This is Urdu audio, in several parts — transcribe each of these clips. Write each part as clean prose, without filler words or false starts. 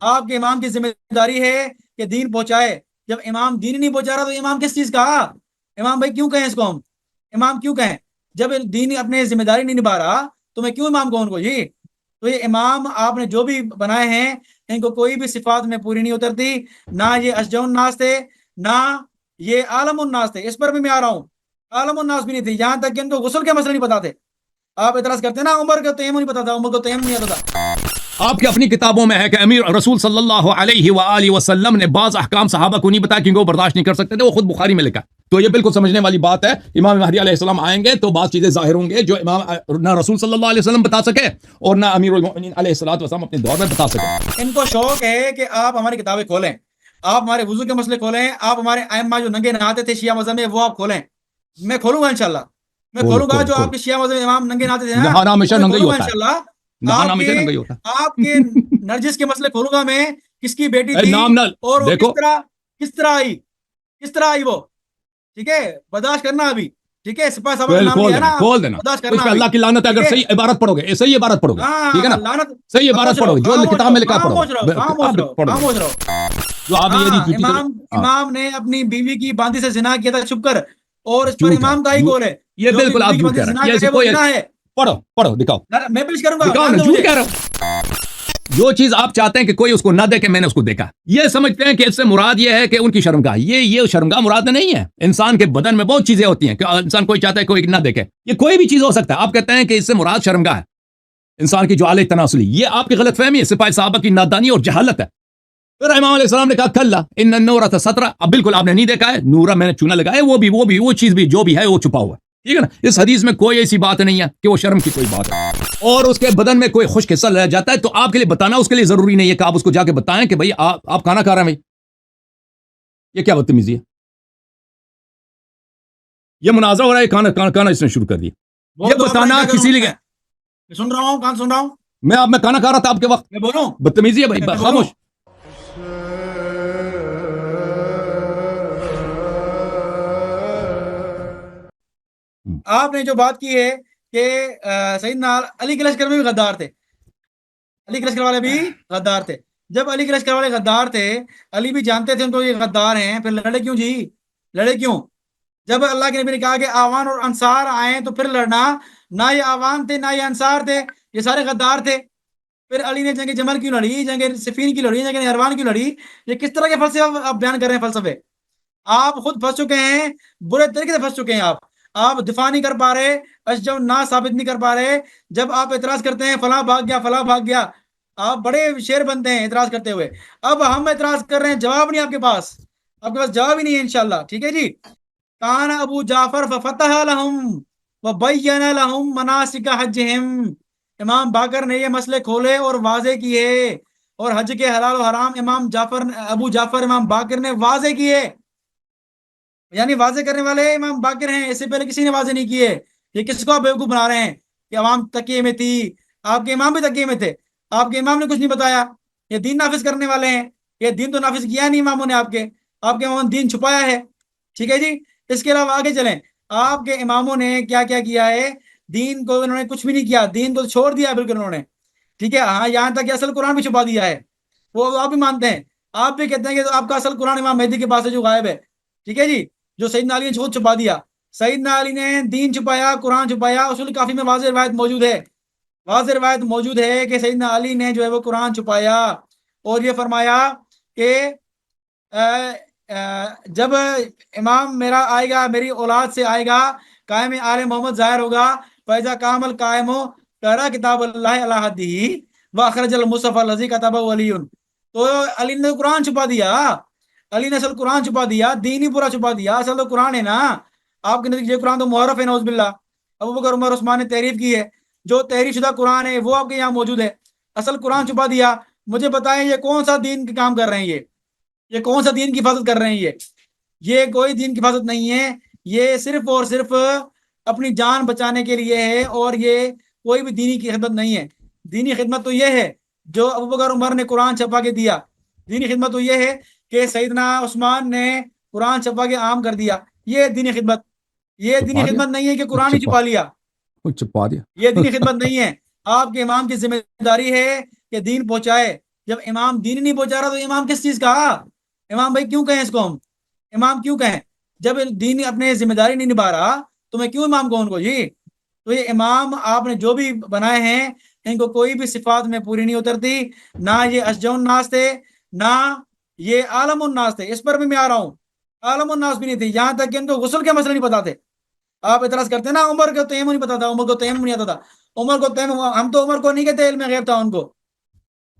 آپ کے امام کی ذمہ داری ہے کہ دین پہنچائے. جب امام دین نہیں پہنچا رہا تو امام کس چیز کا؟ امام بھائی کیوں کہیں اس کو ہم امام کیوں کہیں؟ جب دین اپنے ذمہ داری نہیں نبھا رہا تو میں کیوں امام کہوں ان کو جی؟ تو یہ امام آپ نے جو بھی بنائے ہیں ان کو کوئی بھی صفات میں پوری نہیں اترتی. نہ یہ اشجع الناس تھے، نہ یہ عالم الناس تھے. اس پر بھی میں آ رہا ہوں. عالم الناس بھی نہیں تھی، یہاں تک کہ ان کو غسل کے مسئلے نہیں پتا تھے. آپ اعتراض کرتے ہیں نا عمر کا تیمم نہیں پتا تھا، عمر کو تیمم نہیں آتا تھا. آپ کی اپنی کتابوں میں ہے کہ امیر رسول صلی اللہ علیہ وآلہ وسلم نے بعض احکام صحابہ کو نہیں بتایا کیونکہ وہ برداشت نہیں کر سکتے تھے. وہ خود بخاری میں لکھا. تو یہ بالکل سمجھنے والی بات ہے. امام مہدی علیہ السلام آئیں گے تو بعض چیزیں ظاہر ہوں گے جو امام نہ رسول صلی اللہ علیہ وسلم بتا سکے اور نہ امیر المؤمنین علیہ الصلوۃ والسلام اپنے دور میں بتا سکے. ان کو شوق ہے کہ آپ ہماری کتابیں کھولیں، آپ ہمارے وضو کے مسئلے کھولیں، آپ ہمارے ائمہ جو ننگے نہاتے تھے شیعہ مذہب میں وہ آپ کھولیں. میں کھولوں گا انشاءاللہ. میں کھولوں گا جو آپ کے شیعہ مذہب امام ننگے نہاتے تھے نا، نہانا ہمیشہ میں ننگا ہی کھولوں گا ہوتا ہے. انشاءاللہ. نہانا ہمیشہ ننگا ہی ہوتا آپ کے نرجس کے مسئلے کھولوں گا میں، کس کی بیٹی ہے. تھی نام نہ اور وہ دیکھو کس طرح آئی وہ. ٹھیک ہے، برداشت کرنا ابھی. ٹھیک ہے، سپاہ صاحب کا نام کھول لیا دینا نا، کھول دینا. برداشت تو اس کرنا پہ ابھی. اللہ کی لعنت ہے ٹھیک اگر ہے، صحیح عبارت پڑھو گے. صحیح عبارت پڑھو گے. ٹھیک ہے نا. لعنت. صحیح عبارت خاموش پڑھو رہو، گے جو خاموش کتاب رہو، میں لکھا پڑھو خاموش رہو، گے. خاموش آپ رہو، پڑھو خاموش گے رہو. جو آپ یہ جھوٹی امام نے اپنی بیوی کی باندی سے زنا کیا تھا چھپ کر، اور اس پر جھوٹ ہے. امام کا ہی قول ہے. یہ جو بھی بالکل بیوی آپ کی جھوٹ باندی کہہ سے رہے زنا ہیں. یہ کرے وہ کوئی زنا ہے. پڑھو دکھاؤ میں پیش کروں گا، دکھاؤ مان نا. دو جھوٹ مجھے. کہہ رہے ہو. جو چیز آپ چاہتے ہیں کہ کوئی اس کو نہ دیکھے میں نے اس کو دیکھا. یہ سمجھتے ہیں کہ اس سے مراد یہ ہے کہ ان کی شرمگاہ. یہ شرمگاہ مراد نہیں ہے. انسان کے بدن میں بہت چیزیں ہوتی ہیں کہ انسان کوئی چاہتا ہے کوئی نہ دیکھے. یہ کوئی بھی چیز ہو سکتا ہے. آپ کہتے ہیں کہ اس سے مراد شرمگاہ ہے انسان کی جو اعلی تناسلی. یہ آپ کی غلط فہمی ہے، سپاہ صحابہ کی نادانی اور جہالت ہے. پھر امام علیہ السلام نے کہا کلا ان النور سترہ. اب بالکل آپ نے نہیں دیکھا ہے. نورا میں نے چونا لگایا. وہ چیز بھی جو بھی ہے وہ چھپا ہوا ہے. ٹھیک ہے نا. اس حدیث میں کوئی ایسی بات نہیں ہے کہ وہ شرم کی کوئی بات ہے. اور اس کے بدن میں کوئی خشک حصہ رہ جاتا ہے تو آپ کے لیے بتانا اس کے لیے ضروری نہیں ہے کہ آپ اس کو جا کے بتائیں کہ بھائی آپ کھانا کھا رہے ہیں بھائی. یہ کیا بدتمیزی ہے. یہ مناظرہ ہو رہا ہے. کھانا اس نے شروع کر دیا. یہ بتانا کسی لیے. سن رہا ہوں، کہاں سن رہا ہوں. میں کھانا کھا رہا تھا آپ کے وقت. میں بولوں، بدتمیزی ہے بھائی. خاموش. آپ نے جو بات کی ہے کہ سیدنا علی کے لشکر میں بھی غدار تھے. علی کے لشکر والے بھی غدار تھے. جب علی کے لشکر والے غدار تھے، علی بھی جانتے تھے ان کو یہ غدار ہیں، پھر لڑے کیوں جی؟ لڑے کیوں؟ جب اللہ کے نبی نے کہا کہ آوان اور انصار آئیں تو پھر لڑنا. نہ یہ آوان تھے نہ یہ انصار تھے، یہ سارے غدار تھے. پھر علی نے جنگ جمل کیوں لڑی، جنگ صفین کی لڑی، جنگ نہروان کی لڑی؟ یہ کس طرح کے فلسفے آپ بیان کر رہے ہیں؟ فلسفے آپ خود پھنس چکے ہیں، برے طریقے سے پھنس چکے ہیں. آپ دفاع نہیں کر پا رہے، اشجع الناس ثابت نہیں کر پا رہے. جب آپ اعتراض کرتے ہیں فلاں بھاگ گیا فلاں بھاگ گیا، آپ بڑے شیر بنتے ہیں اعتراض کرتے ہوئے. اب ہم اعتراض کر رہے ہیں، جواب نہیں آپ کے پاس جواب ہی نہیں ہے انشاءاللہ. ٹھیک ہے جی. کان ابو جعفر ففتح لهم وبین لهم مناسک حجہم. امام باقر نے یہ مسئلے کھولے اور واضح کیے، اور حج کے حلال و حرام ابو جعفر امام باقر نے واضح کیے. یعنی واضح کرنے والے امام باقر ہیں، اس سے پہلے کسی نے واضح نہیں کیے. یہ کس کو آپ بیوقوف بنا رہے ہیں کہ عوام تکیے میں تھی؟ آپ کے امام بھی تکیے میں تھے، آپ کے امام نے کچھ نہیں بتایا. یہ دین نافذ کرنے والے ہیں. یہ دین تو نافذ کیا نہیں اماموں نے. آپ کے امام دین چھپایا ہے. ٹھیک ہے جی. اس کے علاوہ آگے چلیں. آپ کے اماموں نے کیا کیا کیا ہے؟ دین کو انہوں نے کچھ بھی نہیں کیا، دین کو چھوڑ دیا بالکل انہوں نے. ٹھیک ہے. ہاں، یہاں تک کہ اصل قرآن بھی چھپا دیا ہے. وہ آپ بھی مانتے ہیں. آپ بھی کہتے ہیں کہ آپ کا اصل قرآن امام مہدی کے پاس ہے جو غائب ہے. ٹھیک ہے جی. جو سیدنا علی نے خود چھپا دیا. سیدنا علی نے دین چھپایا، قرآن چھپایا. اصول کافی میں واضح روایت موجود ہے. واضح روایت موجود ہے کہ سیدنا علی نے جو ہے وہ قرآن چھپایا اور یہ فرمایا کہ جب امام میرا آئے گا، میری اولاد سے آئے گا، قائم آل محمد ظاہر ہوگا، فیضا کامل قائم ہو کرا کتاب اللہ علیہ حدی واخرج المصطفی الذی کتب ولی. تو علی نے قرآن چھپا دیا. علی نے اصل قرآن چھپا دیا، دین ہی پورا چھپا دیا. اصل تو قرآن ہے نا. آپ کے نزدیک یہ قرآن تو محرف ہے، نعوذ باللہ. ابو بکر عمر عثمان نے تحریف کی ہے. جو تحریف شدہ قرآن ہے وہ آپ کے یہاں موجود ہے. اصل قرآن چھپا دیا. مجھے بتائیں یہ کون سا دین کا کام کر رہے ہیں؟ یہ کون سا دین کی حفاظت کر رہے ہیں؟ یہ کوئی دین کی حفاظت نہیں ہے. یہ صرف اور صرف اپنی جان بچانے کے لیے ہے، اور یہ کوئی بھی دینی کی خدمت نہیں ہے. دینی خدمت تو یہ ہے جو ابو بکر عمر نے قرآن چھپا کے دیا. دینی خدمت تو یہ ہے کہ سیدنا عثمان نے قرآن چھپا کے عام کر دیا. یہ دینی خدمت. یہ دینی خدمت نہیں ہے کہ قرآن ہی چھپا لیا. چھپا دیا. یہ دینی خدمت نہیں ہے. آپ کے امام کی ذمہ داری ہے کہ دین پہنچائے. جب امام دین ہی نہیں پہنچا رہا تو امام کس چیز کا؟ امام بھائی کیوں کہیں اس کو ہم امام کیوں کہیں؟ جب دین اپنے ذمہ داری نہیں نبھا رہا تو میں کیوں امام کہوں ان کو جی؟ تو یہ امام آپ نے جو بھی بنائے ہیں ان کو کوئی بھی صفات میں پوری نہیں اترتی، نہ یہ اشجع الناس تھے نہ یہ عالم الناس تھے، اس پر بھی میں آ رہا ہوں، عالم الناس بھی نہیں تھے، یہاں تک کہ ان کو غسل کے مسئلے نہیں پتا تھے۔ آپ اعتراض کرتے ہیں نا عمر کو تیمم نہیں پتا تھا، عمر کو تیمم نہیں آتا تھا، عمر کو تیمم، ہم تو عمر کو نہیں کہتے علم غیب تھا ان کو،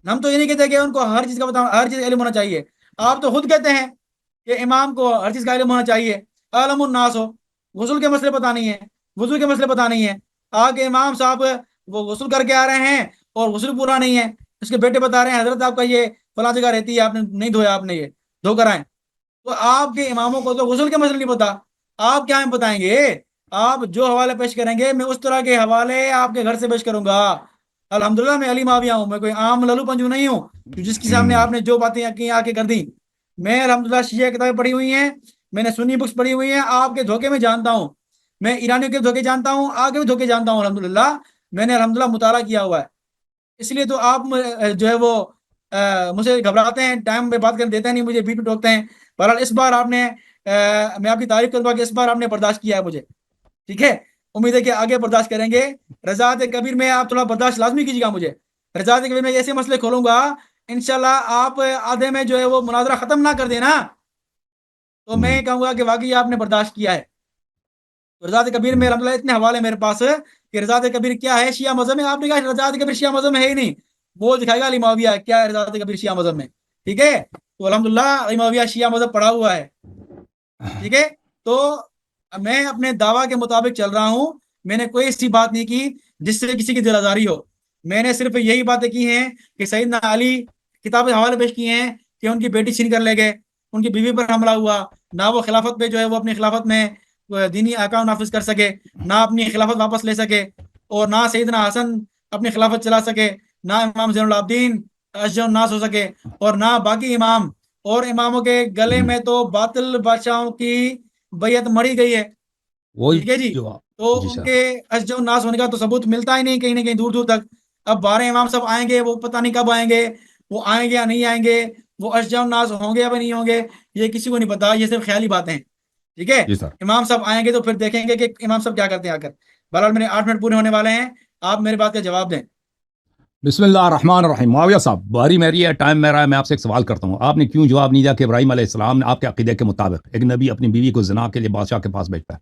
ہم تو یہ نہیں کہتے کہ ان کو ہر چیز کا بتا ہر چیز علم ہونا چاہیے، آپ تو خود کہتے ہیں کہ امام کو ہر چیز کا علم ہونا چاہیے، عالم الناس ہو، غسل کے مسئلے پتا نہیں ہے، وضو کے مسئلے پتا نہیں ہے، آگے امام صاحب وہ غسل کر کے آ رہے ہیں اور غسل پورا نہیں ہے، اس کے بیٹے بتا رہے ہیں حضرت آپ کا یہ فلاں جگہ رہتی ہے، آپ نے نہیں دھویا، آپ نے یہ دھو کر آئے، تو آپ کے اماموں کو تو غسل کے مسئلے نہیں پتا، آپ کیا ہمیں بتائیں گے؟ آپ جو حوالے پیش کریں گے میں اس طرح کے حوالے آپ کے گھر سے پیش کروں گا۔ الحمدللہ میں علی معاویہ ہوں، میں کوئی عام للو پنجو نہیں ہوں جس کے سامنے آپ نے جو باتیں کی آ کے کر دی۔ میں الحمدللہ شیعہ کتابیں پڑھی ہوئی ہیں، میں نے سنی بکس پڑھی ہوئی ہیں، آپ کے دھوکے میں جانتا ہوں، میں ایرانیوں کے دھوکے جانتا ہوں، آگے بھی دھوکے جانتا ہوں، الحمدللہ میں نے الحمدللہ مطالعہ کیا ہوا ہے، اس لیے تو آپ جو ہے وہ مجھے گھبراتے ہیں، ٹائم پہ بات کرنے دیتے ہیں نہیں، مجھے بیچ میں ٹوکتے ہیں۔ بہرحال اس بار آپ نے میں آپ کی تعریف کروں گا کہ اس بار آپ نے برداشت کیا ہے مجھے، ٹھیک ہے، امید ہے کہ آگے برداشت کریں گے۔ رضاعت کبیر میں آپ تھوڑا برداشت لازمی کیجیے گا مجھے، رضاعت کبیر میں ایسے مسئلے کھولوں گا انشاءاللہ آپ آدھے میں جو ہے وہ مناظرہ ختم نہ کر دینا تو میں کہوں گا کہ واقعی آپ نے برداشت کیا ہے۔ رضاعت کبیر میں الحمدللہ اتنے حوالے میرے پاس کہ رضاعت کبیر کیا ہے شیعہ مذہب میں، آپ نے کہا رضاعت کبیر شیعہ مذہب میں ہے ہی نہیں، وہ دکھائے گا علی معاویہ کیا ہے رضاعت کبیر شیعہ مذہب میں، ٹھیک ہے، تو الحمدللہ علی معاویہ شیعہ مذہب پڑھا ہوا ہے، ٹھیک ہے، تو میں اپنے دعویٰ کے مطابق چل رہا ہوں، میں نے کوئی ایسی بات نہیں کی جس سے کسی کی دل آزاری ہو، میں نے صرف یہی باتیں کی ہیں کہ سیدنا علی کتاب حوالے پیش کیے ہیں کہ ان کی بیٹی چھین کر لے گئے، ان کی بیوی پر حملہ ہوا، نہ وہ خلافت پہ جو ہے وہ اپنی خلافت میں دینی احکام نافذ کر سکے، نہ اپنی خلافت واپس لے سکے، اور نہ سیدنا حسن اپنی خلافت چلا سکے، نہ امام زین العابدین اشجع الناس ہو سکے، اور نہ باقی امام، اور اماموں کے گلے میں تو باطل بادشاہوں کی بیعت مری گئی ہے، وہی ٹھیک ہے جی، جو تو جی ان سر، کے اشجع الناس ہونے کا تو ثبوت ملتا ہی نہیں کہیں نہ کہیں دور دور تک۔ اب 12 امام صاحب آئیں گے، وہ پتہ نہیں کب آئیں گے، وہ آئیں گے یا نہیں آئیں گے، وہ اشجع الناس ہوں گے یا نہیں ہوں گے، یہ کسی کو نہیں پتا، یہ صرف خیالی باتیں ہیں، ٹھیک ہے، جی سر، امام صاحب آئیں گے تو پھر دیکھیں گے کہ امام صاحب کیا کرتے ہیں آ کر۔ بہرحال میرے 8 منٹ پورے ہونے والے ہیں، آپ میری بات کا جواب دیں۔ بسم اللہ الرحمن الرحیم۔ معاویہ صاحب باری میری ہے، ٹائم میرا ہے، میں آپ سے ایک سوال کرتا ہوں، آپ نے کیوں جواب نہیں دیا کہ ابراہیم علیہ السلام نے آپ کے عقیدے کے مطابق ایک نبی اپنی بیوی کو زنا کے لیے بادشاہ کے پاس بھیجتا ہے؟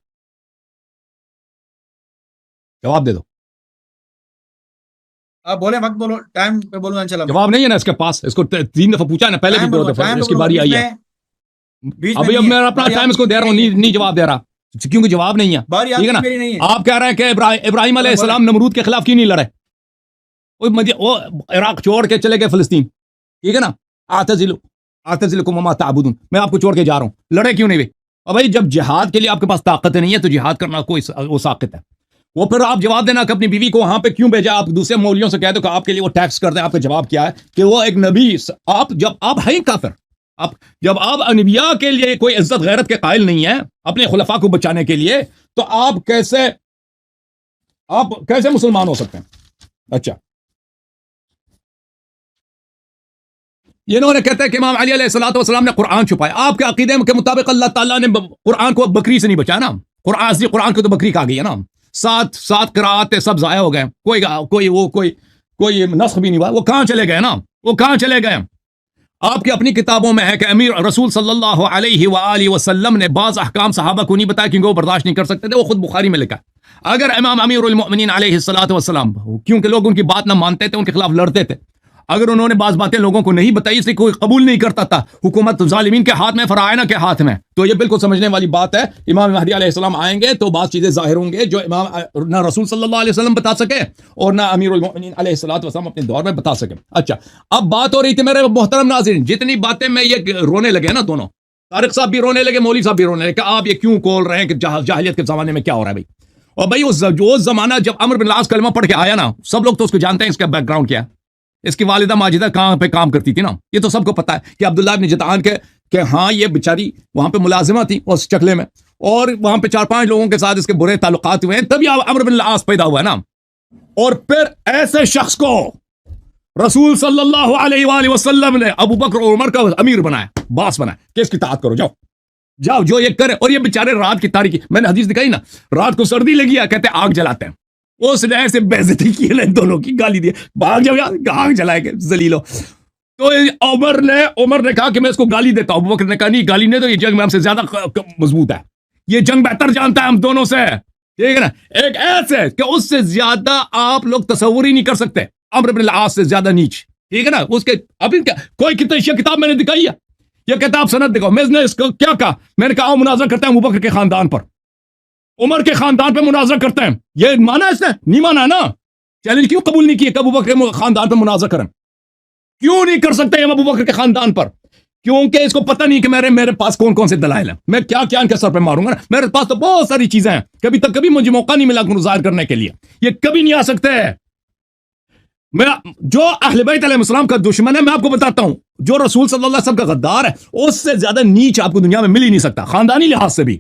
جواب دے دو۔ آپ بولیں، وقت بولو، ٹائم پہ بولوں انشاءاللہ میں، جواب نہیں ہے نا اس کے پاس، اس کو 3 دفعہ پوچھا ہے نا، پہلے بھی ٹائم 2 بولوں گا، دفعہ، ٹائم پہ اس کی بولوں گا، باری بیچ آئی ہے۔ میں بیچ میں ابھی اب نہیں ہے، میں اپنا باری آپ ٹائم اس کو کی دے رہا ہوں، میری نہیں جواب دے رہا، کیونکہ جواب نہیں ہے، باری آپ ٹھیک ہے کی نا؟ میری نہیں ہے، آپ کہہ رہے ہیں کہ ابراہیم علیہ بولیں بولیں۔ السلام نمرود کے خلاف کیوں نہیں لڑے؟ وہ عراق چھوڑ کے چلے گئے فلسطین، ٹھیک ہے نا؟ اعتزلکم وما تعبدون، میں آپ کو چھوڑ کے جا رہا ہوں، لڑے کیوں نہیں ہوئے؟ اور بھائی جب جہاد کے لیے آپ کے پاس طاقت نہیں ہے تو جہاد کرنا کوئی وہ ساقط ہے، وہ پھر آپ جواب دینا کہ اپنی بیوی کو وہاں پہ کیوں بھیجا، آپ دوسرے مولیوں سے کہہ دو کہ آپ کے لیے وہ ٹیکس کر دیں، آپ کا جواب کیا ہے کہ وہ ایک نبی، آپ جب آپ ہیں کافر، آپ جب آپ انبیاء کے لیے کوئی عزت غیرت کے قائل نہیں ہیں اپنے خلفاء کو بچانے کے لیے، تو آپ کیسے مسلمان ہو سکتے ہیں؟ اچھا، یہ انہوں نے کہتے ہیں کہ امام علی علیہ الصلوۃ والسلام نے قرآن چھپایا، آپ کے عقیدے کے مطابق اللہ تعالیٰ نے قرآن کو بکری سے نہیں بچایا نا، قرآن کو تو بکری کہا گئی ہے نا، 7 قراءات سب ضائع ہو گئے، کوئی نسخ بھی نہیں ہوا، وہ کہاں چلے گئے نا، وہ کہاں چلے گئے؟ آپ کی اپنی کتابوں میں ہے کہ امیر رسول صلی اللہ علیہ وآلہ وسلم نے بعض احکام صحابہ کو نہیں بتایا کیونکہ وہ برداشت نہیں کر سکتے تھے، وہ خود بخاری میں لکھا ہے۔ اگر امام امیر المؤمنین علیہ الصلوۃ والسلام، کیونکہ لوگ ان کی بات نہ مانتے تھے، ان کے خلاف لڑتے تھے، اگر انہوں نے بعض باتیں لوگوں کو نہیں بتائی، اس لیے کوئی قبول نہیں کرتا تھا، حکومت ظالمین کے ہاتھ میں، فرعونہ کے ہاتھ میں، تو یہ بالکل سمجھنے والی بات ہے، امام مہدی علیہ السلام آئیں گے تو بعض چیزیں ظاہر ہوں گے جو امام نہ رسول صلی اللہ علیہ وسلم بتا سکے اور نہ امیر المؤمنین علیہ الصلوۃ والسلام اپنے دور میں بتا سکے۔ اچھا، اب بات ہو رہی تھی میرے محترم ناظرین، جتنی باتیں میں یہ رونے لگے نا دونوں، طارق صاحب بھی رونے لگے، مولوی صاحب بھی رونے لگے کہ آپ یہ کیوں کھول رہے ہیں کہ جاہلیت کے زمانے میں کیا ہو رہا ہے بھائی، اور بھائی وہ زمانہ جب عمرو بن العاص کلمہ پڑھ کے آیا نا، سب لوگ تو اس کو جانتے ہیں، اس کا بیک گراؤنڈ کیا ہے، اس کی والدہ ماجدہ کہاں پہ کام کرتی تھی نا، یہ تو سب کو پتا ہے کہ عبداللہ بن جدعان کے کہ ہاں یہ بیچاری وہاں پہ ملازمہ تھی اس چکلے میں، اور وہاں پہ 4-5 لوگوں کے ساتھ اس کے برے تعلقات ہوئے ہیں، تبھی عمرو بن العاص پیدا ہوا ہے نا، اور پھر ایسے شخص کو رسول صلی اللہ علیہ وآلہ وسلم نے ابو بکر اور عمر کا امیر بنایا، باس بنایا کہ اس کی اطاعت کرو، جاؤ جو یہ کرے. اور یہ بیچارے رات کی تاریکی، میں نے حدیث دکھائی نا، رات کو سردی لگی ہے، کہتے آگ جلاتے ہیں. اس نے ایسے بےعزتی کی نا ان دونوں کی، گالی دی، بھاگ جاؤ یار، آگ جلائے گے ذلیلو. تو عمر نے کہا کہ میں اس کو گالی دیتا ہوں. ابو بکر نے کہا نہیں گالی نہیں دو، یہ جنگ میں ہم سے زیادہ مضبوط ہے، یہ جنگ بہتر جانتا ہے ہم دونوں سے، ٹھیک ہے نا. ایک ایسے کہ اس سے زیادہ آپ لوگ تصور ہی نہیں کر سکتے، عمرو بن العاص سے زیادہ نیچ، ٹھیک ہے نا. اس کے ابھی کوئی کتاب میں نے دکھائی ہے، یہ کتاب سند دکھاؤ. میں نے اس کو کیا کہا، میں نے کہا مناظرہ کرتے ہیں ابو بکر کے خاندان پر، عمر کے خاندان پہ مناظرہ کرتے ہیں. یہ مانا اس نے نہیں مانا ہے نا، چیلنج کیوں قبول نہیں کیا کہ ابو بکر کے خاندان پہ مناظرہ کریں؟ کیوں نہیں کر سکتے ہم ابو بکر کے خاندان پر؟ کیونکہ اس کو پتہ نہیں کہ میرے پاس کون کون سے دلائل ہیں، میں کیا کیا ان کے سر پہ ماروں گا. میرے پاس تو بہت ساری چیزیں ہیں، کبھی مجھے موقع نہیں ملا ظاہر کرنے کے لیے، یہ کبھی نہیں آ سکتے. میں جو اہل بیت علیہ السلام کا دشمن ہے، میں آپ کو بتاتا ہوں، جو رسول صلی اللہ علیہ وسلم کا غدار ہے، اس سے زیادہ نیچ آپ کو دنیا میں مل ہی نہیں سکتا، خاندانی لحاظ سے بھی.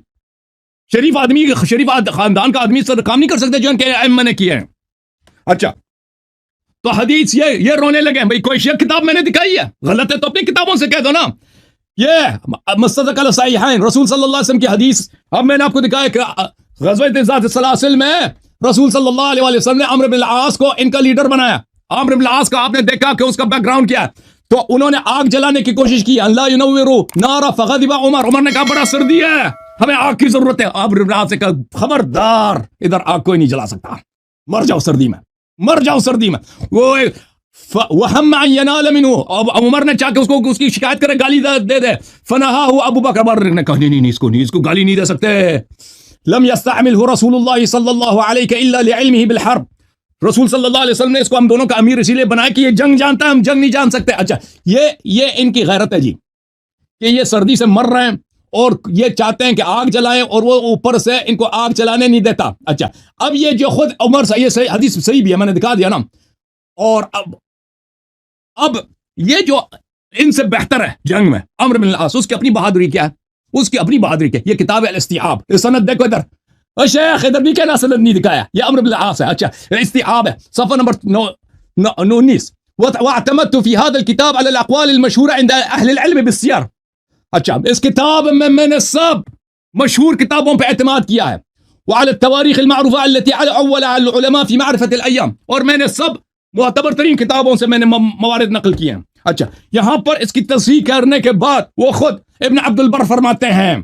شریف خاندان کا آدمی سر کام نہیں کر سکتے جو ان کے ائمہ نے کیے ہیں. اچھا تو حدیث یہ رونے لگے بھائی کوئی شیخ کتاب میں نے دکھائی ہے، غلط ہے تو اپنی کتابوں سے کہہ دو نا. یہ مستدرک علی الصحیحین رسول صلی اللہ علیہ وسلم کی حدیث، اب میں نے آپ کو دکھایا کہ غزوہ ذات السلاسل میں رسول صلی اللہ علیہ وسلم نے عمرو بن العاص کو ان کا لیڈر بنایا. عمرو بن العاص کا آپ نے دیکھا کہ اس کا بیک گراؤنڈ کیا ہے، تو انہوں نے آگ جلانے کی کوشش کی، اللہ ینوروا نارا فغضب عمر نے کہا بڑا سردی ہے، ہمیں آگ کی ضرورت ہے. عمرو بن العاص نے کہا خبردار، ادھر آگ کوئی نہیں جلا سکتا، مر جاؤ سردی میں. وہم ان ینال منہ، عمر نے چاہ کے اس کی شکایت کرے، گالی دے دے. فنہاہ ابو بکر نے کہا نہیں اس کو گالی نہیں دے سکتے. لم یستعملہ رسول اللہ صلی اللہ علیہ الا لعلمہ بالحرب، رسول صلی اللہ علیہ وسلم نے اس کو ہم دونوں کا امیر اسی لیے بنایا کہ یہ جنگ جانتا ہے، ہم جنگ نہیں جان سکتے. اچھا یہ ان کی غیرت ہے جی، کہ یہ سردی سے مر رہے ہیں اور یہ چاہتے ہیں کہ آگ جلائیں، اور وہ اوپر سے ان کو آگ جلانے نہیں دیتا. اچھا اب یہ جو خود عمر سے، یہ صحیح حدیث صحیح بھی ہے، میں نے دکھا دیا نا. اور اب یہ جو ان سے بہتر ہے جنگ میں عمرو بن العاص، اس کی اپنی بہادری کیا ہے؟ یہ کتاب ہے الاستیعاب، سند دیکھو ادھر، شیخ ادھر بھی کہنا سند نہیں دکھایا، یہ عمرو بن العاص ہے. اچھا استیعاب ہے، صفحہ نمبر 19. واعتمدت في هذا الكتاب على الاقوال المشهوره عند اهل العلم بالسير. اچھا اس کتاب میں نے سب مشہور کتابوں پہ اعتماد کیا ہے، وعلى التواريخ المعروفه التي اولها العلماء في معرفه الايام، اور میں نے سب معتبر ترین کتابوں سے میں نے موارد نقل کیے ہیں. اچھا یہاں پر اس کی تصحیح کرنے کے بعد وہ خود ابن عبد البر فرماتے ہیں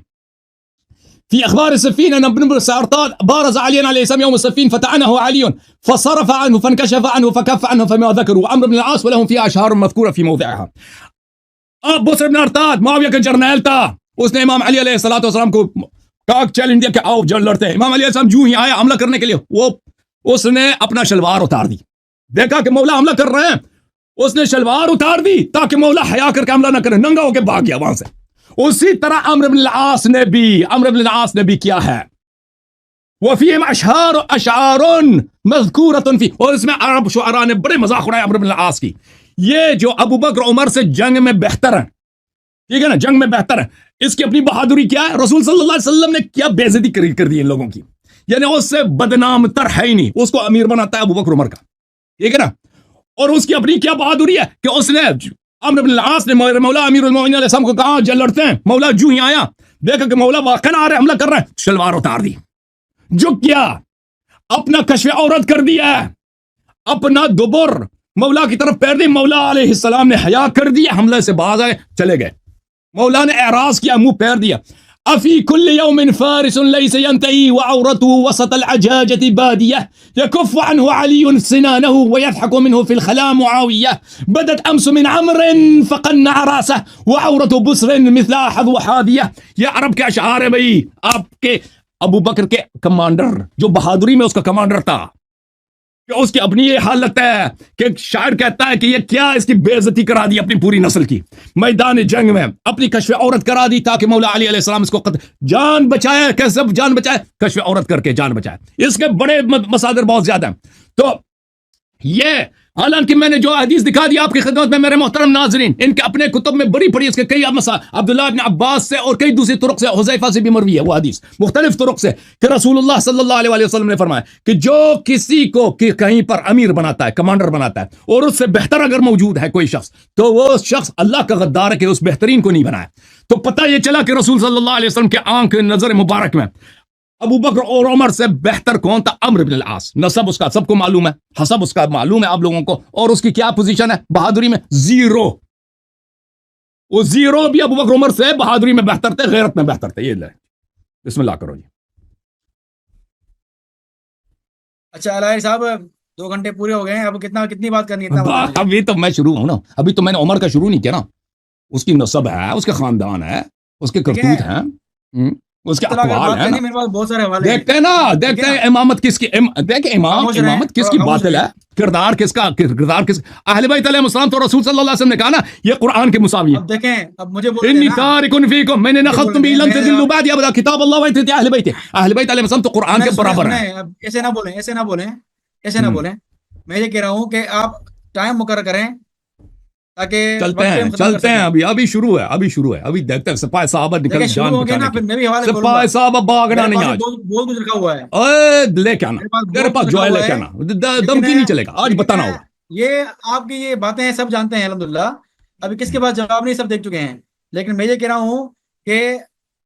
في اخبار السفين ان ابن سارطان بارز عليا عليه السلام يوم السفين فتعنه علي فصرف عنه فانكشف عنه فكف عنه فما ذكروا عمرو بن العاص ولهم فيها اشهار مذكوره في موضعها. اب بصر بن ارطاد معاویہ کا جرنیل تھا، اس نے امام علی علیہ الصلوۃ والسلام کو کہا چیلنج دیا کہ آؤ جنگ لڑتے ہیں. امام علی علیہ السلام جو ہی آیا حملہ کرنے کے لیے، اس نے اپنا شلوار اتار دی، دیکھا کہ مولا حملہ کر رہے ہیں، اس نے شلوار اتار دی تاکہ مولا حیا کر کے حملہ نہ کرے، ننگا ہو کے بھاگ گیا وہاں سے. اسی طرح عمرو بن العاص نے بھی کیا ہے. وفيهم اشعار مذکورۃ فی، اور اس میں عرب شعراء نے بڑے مذاق اڑائے عمرو بن العاص کی. یہ جو ابو بکر عمر سے جنگ میں بہتر ہے، ٹھیک ہے نا، جنگ میں بہتر ہے، اس کی اپنی بہادری کیا ہے؟ رسول صلی اللہ علیہ وسلم نے کیا بے عزتی کر دی ان لوگوں کی، یعنی اس سے بدنام تر ہے ہی نہیں، اس کو امیر بناتا ہے ابو بکر عمر کا، ٹھیک ہے نا. اور اس کی اپنی کیا بہادری ہے کہ اس نے عمرو بن العاص نے مولا امیر المومنین علیہ السلام کو کہا جل لڑتے ہیں، مولا جو ہی آیا دیکھا کہ مولا واقعا آ رہے حملہ کر رہے ہیں، شلوار اتار دی، جو کیا اپنا کشف عورت کر دیا، اپنا دبر مولا کی طرف پیر دی، مولا علیہ السلام نے حیا کر دیا، حملے سے باز آئے چلے گئے. مولا نے اعراض کیا، منہ پیر دیا. افی کل یوم فارس لیس ینتهی وعورته وسط العجاجة بادیہ یکف عنه علی سنانه ویضحک منه في الخلا معاویہ بدت امس من عمر فقنع راسه وعورة بسر مثل حذو حادیہ. یہ عرب کے اشعار ہے بھائی، آپ کے ابو بکر کے کمانڈر، جو بہادری میں اس کا کمانڈر تھا، کہ اس کی اپنی یہ حالت ہے کہ ایک شاعر کہتا ہے کہ یہ کیا اس کی بے عزتی کرا دی اپنی پوری نسل کی، میدان جنگ میں اپنی کشف عورت کرا دی تاکہ مولا علی علیہ السلام اس کو جان بچائے. کیسے جان بچائے؟ کشف عورت کر کے جان بچائے. اس کے بڑے مصادر بہت زیادہ ہیں. تو یہ حالانکہ میں نے جو حدیث دکھا دی آپ کی خدمت میں میرے محترم ناظرین، ان کے اپنے کتب میں بڑی پڑی، اس کے کئی عبداللہ ابن عباس سے اور کئی دوسری طرق سے، حذیفہ سے بھی مروی ہے وہ حدیث مختلف طرق سے، کہ رسول اللہ صلی اللہ علیہ وسلم نے فرمایا کہ جو کسی کو کہیں پر امیر بناتا ہے، کمانڈر بناتا ہے، اور اس سے بہتر اگر موجود ہے کوئی شخص، تو وہ شخص اللہ کا غدار ہے کہ اس بہترین کو نہیں بنایا۔ تو پتہ یہ چلا کہ رسول صلی اللہ علیہ وسلم کے آنکھ نظر مبارک میں ابو بکر اور عمر سے بہتر کون تھا؟ عمرو بن العاص۔ نسب اس کا سب کو معلوم ہے، حسب اس کا معلوم ہے آپ لوگوں کو، اور اس کی کیا پوزیشن ہے بہادری میں؟ زیرو۔ وہ زیرو بھی ابو بکر عمر سے بہادری میں بہتر تھے، غیرت میں بہتر تھے۔ یہ لے، بسم اللہ کرو جی۔ اچھا الہی صاحب 2 گھنٹے پورے ہو گئے ہیں، اب کتنی بات کرنی ہے؟ ابھی تو میں شروع ہوں نا، ابھی تو میں نے عمر کا شروع نہیں کیا نا۔ اس کی نسب ہے، اس کے خاندان ہے، اس کے کرتوت ہیں، اس کے اقوال ہیں، میرے پاس بہت سارے حوالے دیکھتے ہیں نا، دیکھتے ہیں امامت کس کی، دیکھیں امامت کس کی باطل ہے، کردار کس کا، کردار کس، اہل بیت علیہ السلام تو رسول صلی اللہ علیہ وسلم نے کہا نا یہ قرآن کے مساوی ہیں۔ اب دیکھیں، اب مجھے بولیں انی تارک فیکم من نخلتم بی لن تضلوا بعد ابدا کتاب اللہ و اتباع اہل بیت، اہل بیت علیہ السلام تو قرآن کے برابر ہیں۔ ایسے نہ بولیں، ایسے نہ بولیں، میں یہ کہہ رہا ہوں کہ آپ ٹائم مقرر کریں تاکہ چلتے ہیں، ابھی شروع ہے، ابھی دیکھتے ہیں سپاہی صحابہ نکل جان بچانے کی، سپاہی صحابہ بھاگنا نہیں آج، بہت کچھ رکھا ہوا ہے، لے کے آنا، تیرے پاس جو ہے لے کے آنا، دمکی نہیں چلے گا، آج بتانا ہوگا۔ یہ آپ کی یہ باتیں سب جانتے ہیں الحمدللہ، ابھی کس کے پاس جواب نہیں، سب دیکھ چکے ہیں، لیکن میں یہ کہہ رہا ہوں کہ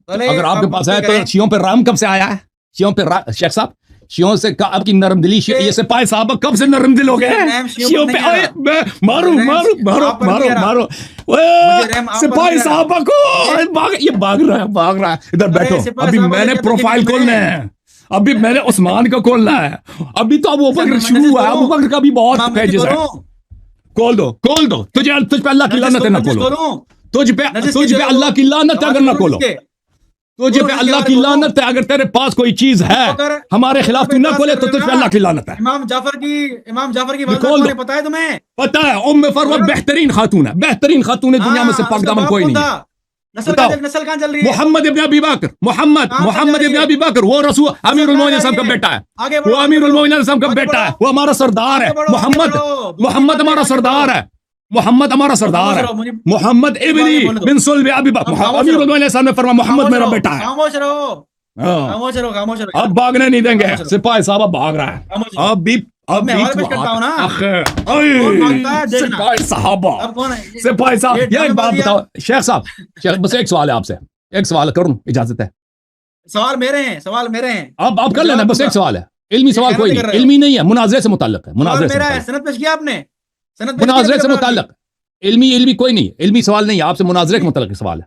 اگر آپ کے پاس ہے تو شیعوں پہ رحم کب سے آیا ہے؟ شیعوں پہ شیخ صاحب، شیعوں سے آپ کی نرم دلی، یہ سپاہی صحابہ کب سے نرم دل ہو گئے ہیں؟ شیعوں پہ مارو سپاہی صحابہ کو، یہ بھاگ رہا ہے، ادھر بیٹھو، ابھی میں نے پروفائل کھولنا ہے، ابھی میں نے عثمان کا کھولنا ہے، ابھی تو ابو بکر شروع ہوا ہے، ابو بکر کا بھی بہت پیجز ہے، کھول دو، تجھ پہ اللہ کی لعنت ہے، نہ کھولو، تجھ پہ اللہ کی لعنت ہے اگر نہ کھولو، تجھے پہ اللہ کی لعنت ہے اگر تیرے پاس کوئی چیز ہے ہمارے خلاف تو نہ کھولے تو تجھ پہ اللہ کی لعنت ہے۔ امام جعفر کی والدہ پتہ ہے تمہیں؟ پتہ ہے، ام فروہ بہترین خاتون ہے، بہترین خاتون ہے دنیا میں سے پاک دامن کوئی نہیں ہے۔ نسل کہاں چل رہی ہے؟ محمد ابن ابی بکر، محمد ابن ابی بکر، وہ رسول امیر المومنین صاحب کا بیٹا ہے، وہ امیر المومنین صاحب کا بیٹا ہے، وہ ہمارا سردار ہے، محمد ہمارا سردار ہے، محمد ہمارا سردار ہے، محمد ابنی بن صلب ابی بکر، امیر المومنین صاحب نے فرمایا محمد میرا بیٹا ہے۔ خاموش رہو، اب بھاگنے نہیں دیں گے، سپاہی صاحبہ بھاگ رہا ہے، سپاہی صاحب یہ بات بتاؤ، شیخ صاحب بس ایک سوال ہے آپ سے، ایک سوال کروں، اجازت ہے؟ سوال میرے ہیں، اب آپ کر لینا، بس ایک سوال ہے، علمی سوال کوئی نہیں، علمی نہیں ہے، مناظرے سے متعلق ہے، سند پیش کیا آپ نے، مناظرے سے متعلق، علمی کوئی نہیں، علمی سوال نہیں ہے، آپ سے مناظرے کے متعلق سوال ہے۔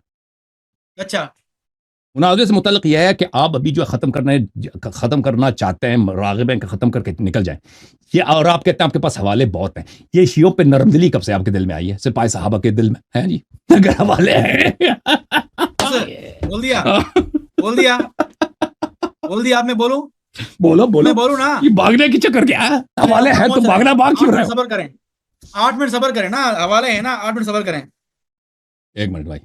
اچھا، مناظرے سے متعلق یہ ہے کہ آپ ابھی جو ختم کرنا چاہتے ہیں، راغب ہیں کہ ختم کر کے نکل جائیں یہ، اور آپ کہتے ہیں آپ کے پاس حوالے بہت ہیں، یہ شیعوں پہ نرم دلی کب سے آپ کے دل میں آئی ہے؟ سپاہی صحابہ کے دل میں ہے جی، اگر حوالے ہیں بول دیا آپ میں بولوں، بولوں نا، یہ بھاگنے کی چکر کیا ہے؟ حوالے ہیں تو بھاگنا بھاگ کیوں رہے؟ صبر کریں، 8 منٹ صبر کریں نا، حوالے ہیں نا، 8 منٹ صبر کریں۔ 1 منٹ بھائی،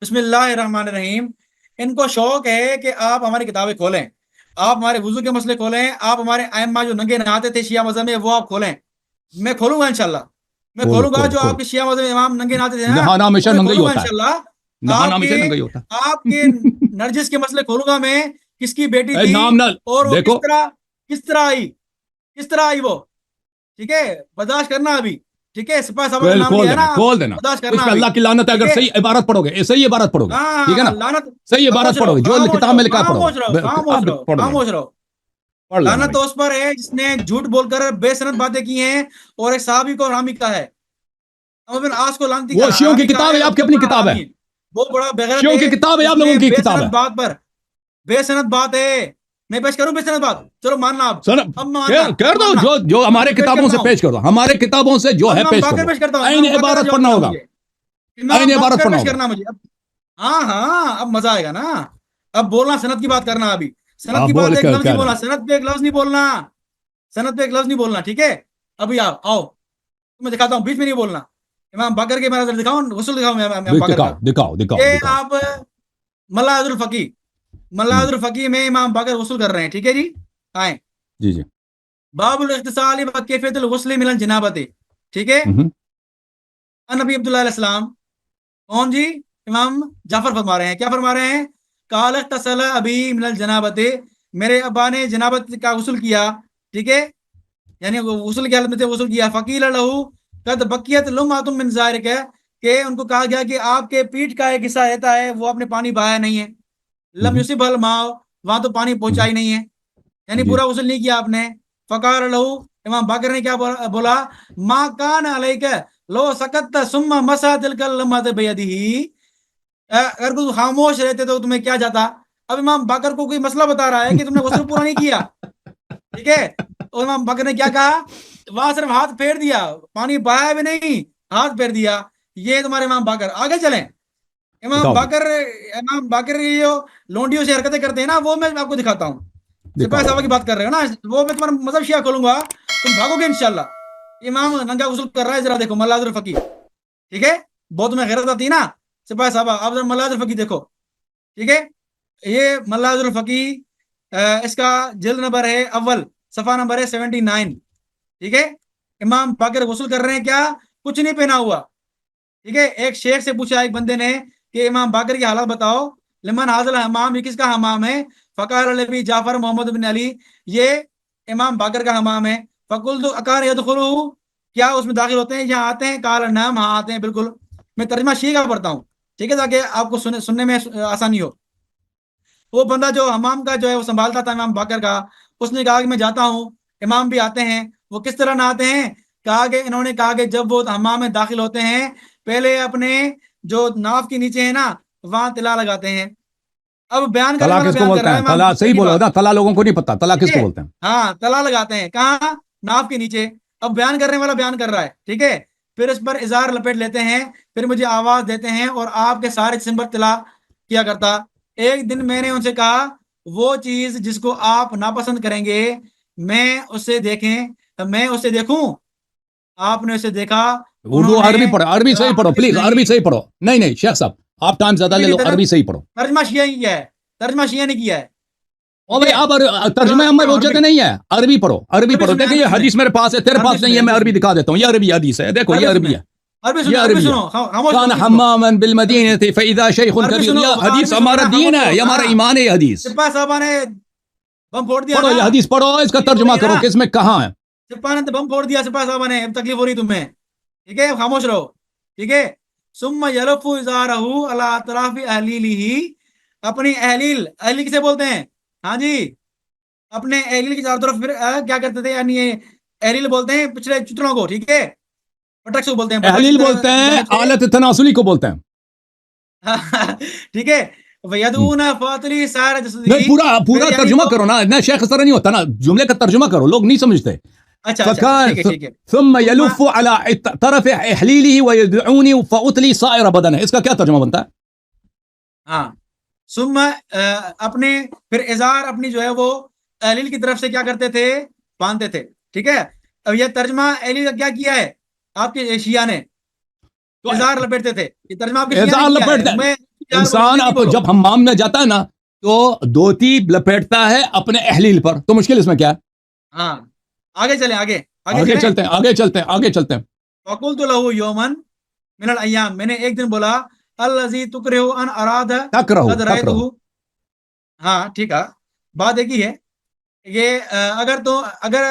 بسم اللہ الرحمن الرحیم۔ ان کو شوق ہے کہ آپ ہماری کتابیں کھولیں، آپ ہمارے وضو کے مسئلے کھولیں، آپ ہمارے ائمہ جو ننگے نہاتے تھے شیعہ مذہب میں وہ آپ کھولیں، میں کھولوں گا انشاءاللہ، میں کھولوں گا جو آپ کے شیعہ مذہب امام ننگے نہاتے تھے نہانا ہمیشہ ننگا ہی ہوتا ہے، انشاءاللہ، آپ کے نرجس کے مسئلے کھولوں گا میں، کس کی بیٹی تھی اور وہ کس طرح آئی وہ، ٹھیک ہے، برداشت کرنا ابھی، ٹھیک ہے، سپاہی صاحب کا نام لیا نا، کھول دینا، اس پہ اللہ کی لعنت ہے اگر صحیح عبارت پڑھو گے، ٹھیک ہے نا، صحیح عبارت پڑھو گے، جو کتاب میں لکھا پڑھو گے، خاموش رہو، لعنت تو اس پر ہے جس نے جھوٹ بول کر بے سند باتیں کی ہیں اور ایک صحابی کو حرامی کہا ہے، آس کو لعنتی وہ شیعوں کی کتاب ہے، آپ کی اپنی کتاب ہے، وہ بڑا بغیرت شیعوں کی کتاب ہے، آپ لوگوں کی کتاب ہے، بات پر بے سند بات ہے، میں پیش کروں بے سند بات، چلو ماننا آپ، کر دو، جو ہمارے کتابوں سے پیش کر دو، ہمارے کتابوں سے جو ہے پیش کر دو، عین عبارت پڑھنا ہوگا، عین عبارت پڑھنا ہوگا، مجھے ہاں اب مزہ آئے گا نا، اب بولنا سند کی بات کرنا، ابھی سند کی بات ایک لفظ نہیں بولنا، سند پہ ایک لفظ نہیں بولنا، ٹھیک ہے، ابھی آؤ میں دکھاتا ہوں، بیچ میں نہیں بولنا، امام باقر کے مناظر دکھاؤں، غسل دکھاؤ، یہ آپ ملاحظ الفقی میں امام باقر غسل کر رہے ہیں، ٹھیک ہے جی، آئیں جی باب الاغتسال و کیفیت الغسل من الجنابت، ٹھیک ہے. نبی عبداللہ علیہ السلام کون جی؟ امام جعفر فرما رہے ہیں. کیا فرما رہے ہیں؟ قال اغتسل ابی من الجنابت، میرے ابا نے جنابت کا غسل کیا. ٹھیک ہے، یعنی غسل کی حالت میں تھے، غسل کیا. فقیل لہو قد بقیت لمعۃ من ذالک، کہ ان کو کہا گیا کہ آپ کے پیٹ کا ایک حصہ رہتا ہے، وہ آپ نے پانی بہایا نہیں ہے. لم یصب الماء، وہاں تو پانی پہنچا ہی نہیں ہے، یعنی جی پورا غسل نہیں کیا آپ نے. فقال لہو، امام باقر نے کیا بولا؟ ما کان علیک لو سکت ثم مسح تلک اللمۃ بیدہ، اگر تم خاموش رہتے تو تمہیں کیا جاتا. اب امام باقر کو کوئی مسئلہ بتا رہا ہے کہ تم نے غسل پورا نہیں کیا. ٹھیک ہے، اور امام باقر نے کیا کہا؟ وہاں صرف ہاتھ پھیر دیا، پانی بہایا بھی نہیں، ہاتھ پھیر دیا. یہ تمہارے امام باقر. آگے چلیں. امام بتاؤ جی، باقر یہ جو لونڈیوں سے حرکتیں کرتے ہیں نا، وہ میں آپ کو دکھاتا ہوں. سپاہی دکھاؤ. صاحبہ کی بات کر رہے ہو نا، وہ میں تمہارا مذہب شیعہ کھولوں گا، تم بھاگو گے انشاءاللہ. امام ننگا غسل کر رہا ہے، ذرا دیکھو ملاذ الفقی. ٹھیک ہے، بہت تمہیں غیرت آتی ہے نا سپاہی صاحبہ، آپ ذرا ملاذ الفقی دیکھو. ٹھیک ہے، یہ ملاذ الفقی، اس کا جلد نمبر ہے اول، صفحہ نمبر ہے 79. ٹھیک ہے، امام باقر غسل کر رہے ہیں، کیا کچھ نہیں پہنا ہوا. ٹھیک ہے، ایک شیخ سے پوچھا ایک بندے نے کہ امام باقر کی حالت بتاؤ. لمن حاضل حمام، یہ کس کا حمام ہے؟ فقال نبی جعفر محمد بن علی، یہ امام باقر کا حمام ہے. فقلت اکان یدخلہ، کیا اس میں داخل ہوتے ہیں، یہاں آتے ہیں؟ قال نعم، ہاں آتے ہیں بالکل. میں ترجمہ شیعہ کا پڑھتا ہوں، ٹھیک ہے، تاکہ آپ کو سننے میں آسانی ہو. وہ بندہ جو حمام کا جو ہے وہ سنبھالتا تھا امام باقر کا، اس نے کہا کہ میں جاتا ہوں، امام بھی آتے ہیں. وہ کس طرح نہ آتے ہیں؟ کہا کہ انہوں نے کہا کہ جب وہ حمام میں داخل ہوتے ہیں، پہلے اپنے جو ناف کے نیچے ہے نا، وہاں تلا لگاتے ہیں. اب بیان کرنے تلا والا کس کو بیان کر بولتے رہا ہے ہیں؟ امام تلا باقر صحیح کی بولو بات. نا، تلا لوگوں کو نہیں پتا تلا ٹھیک کس کو ہے، بولتے ہیں. ہاں تلا لگاتے ہیں کہاں؟ ناف کے نیچے. اب بیان کرنے والا بیان کر رہا ہے، ٹھیک ہے، پھر اس پر ازار لپیٹ لیتے ہیں، پھر مجھے آواز دیتے ہیں اور آپ کے سارے جسم پر تلا کیا کرتا. ایک دن میں نے ان سے کہا وہ چیز جس کو آپ ناپسند کریں گے میں اسے دیکھوں. آپ نے اسے دیکھا. انہوں اردو نے عربی پڑھو، عربی صحیح پڑھو حدیث پلیز، عربی نہیں، صحیح پڑھو. نہیں نہیں شیخ صاحب، آپ ٹائم زیادہ لے لو، عربی صحیح پڑھو. ترجمہ شیعہ نہیں کیا ہے، ترجمہ شیعہ نہیں کیا ہے. او ٹھیک بھائی ہے، آپ ترجمہ تلاوت ہمیں پڑھو پوچھتے عربی. نہیں ہے، عربی پڑھو، عربی پڑھو. دیکھیں یہ عربی حدیث میرے پاس ہے، تیرے پاس نہیں ہے، میں عربی دکھا دیتا ہوں. یہ عربی حدیث ہے، دیکھو یہ عربی ہے، یہ عربی عربی ہے. سنو، خاموش کان عربی سنو. حماما بالمدینہ فاذا شیخ عربی کبیر. سنو، یہ حدیث عربی سنو ہمارا نا، دین خاموش ہے، ہو. یہ ہمارا ہاں، ایمان ہے. یہ حدیث سپاہ صاحبہ نے بم پھوڑ دیا پڑھو، نا، یہ حدیث پڑھو، اس کا تکلیف ہو ترجمہ رہی ہے کرو نا. کہ اس میں کہاں ہے. سپاہ نے تو بم پھوڑ دیا، سپاہ صاحبہ نے، اب تکلیف ہو رہی تمہیں. ٹھیک ہے، خاموش رہو. ٹھیک ہے، ثم یلف ازارہ علی اطراف اہلیلہ، اپنی اہلیل کسے بولتے ہیں؟ ہاں جی، اپنے اہلیل کی چاروں طرف پھر کیا کرتے تھے، یعنی اہلیل بولتے ہیں پچھلے چتروں کو. ٹھیک ہے، بٹکس کو بولتے ہیں، بٹکس اہلیل بولتے ہیں، جانے سے. آلت تناسلی کو بولتے ہیں. ٹھیک ہے، وَيَدْعُونَ فَاطِرِ سَائِرِ نہیں، جَسَدِهِ، پورا پھر پورا یعنی ترجمہ وہ. کرو نا، نہ شیخ اس طرح نہیں ہوتا نا، جملے کا ترجمہ کرو، لوگ نہیں سمجھتے. اچھا ٹھیک ہے ٹھیک ہے. ثم يلف على طرف احلیلہ ويدعوني فاطلی سائر بدنه، اس کا کیا ترجمہ بنتا ہے؟ ہاں، ثم اپنے پھر ازار اپنی جو ہے وہ اہلیل کی طرف سے کیا کرتے تھے؟ باندھتے تھے. ٹھیک ہے، اب یہ ترجمہ اہلیل کا کیا کیا ہے آپ کے شیعہ نے؟ تو ازار لپیٹتے تھے. یہ ترجمہ آپ کے شیعہ نے ازار کیا ہے. لپیٹتا میں ہے انسان، نہیں بولو. جب حمام میں جاتا ہے نا تو دھوتی لپیٹتا ہے اپنے احلیل پر، تو مشکل اس میں کیا ہے؟ ہاں، آگے چلیں، آگے آگے چلیں. چلتے ہیں، آگے چلتے ہیں، آگے چلتے ہیں. فَقُلْتُ لَهُ يَوْمًا مِنَ الْأَيَّامِ، میں نے ایک دن بولا، الَّذِي تُكْرِهُ أَنْ أَرَادَ تک رہو قَدْ تک رہو. رَأَيْتُهُ. ہاں ٹھیک ہے، بات ایک ہی ہے. یہ اگر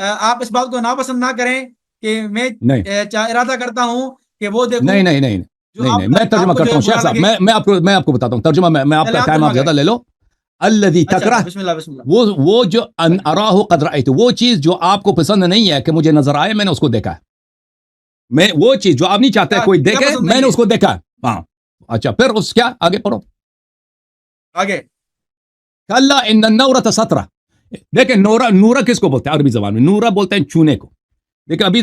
آپ اس بات کو ناپسند نہ کریں کہ میں نہیں ارادہ کرتا ہوں کہ وہ دیکھوں نہیں نہیں نہیں جو نہیں نہیں، میں آپ ترجمہ کو جو کرتا ہے ہوں برا شیخ صاحب، لگے. میں آپ کو بتاتا ہوں ترجمہ. میں آپ چلے کا آپ ٹائم ترجمہ آپ زیادہ کریں. لے لو. الذی اچھا، تکرہ، بسم اللہ بسم اللہ. وہ جو ان اراہ قد رأیت، وہ چیز جو آپ کو پسند نہیں ہے کہ مجھے نظر آئے، میں نے اس کو دیکھا ہے. میں وہ چیز جو آپ نہیں چاہتے کوئی کیا دیکھے، پسند میں نہیں نے ہے؟ اس کو دیکھا ہے. ہاں اچھا، پھر اس کیا آگے پڑھو. آگے. کلا ان النورۃ سترہ. دیکھیں نورہ کس کو بولتے ہیں عربی زبان میں؟ نورہ بولتے ہیں چونے کو. دیکھیں ابھی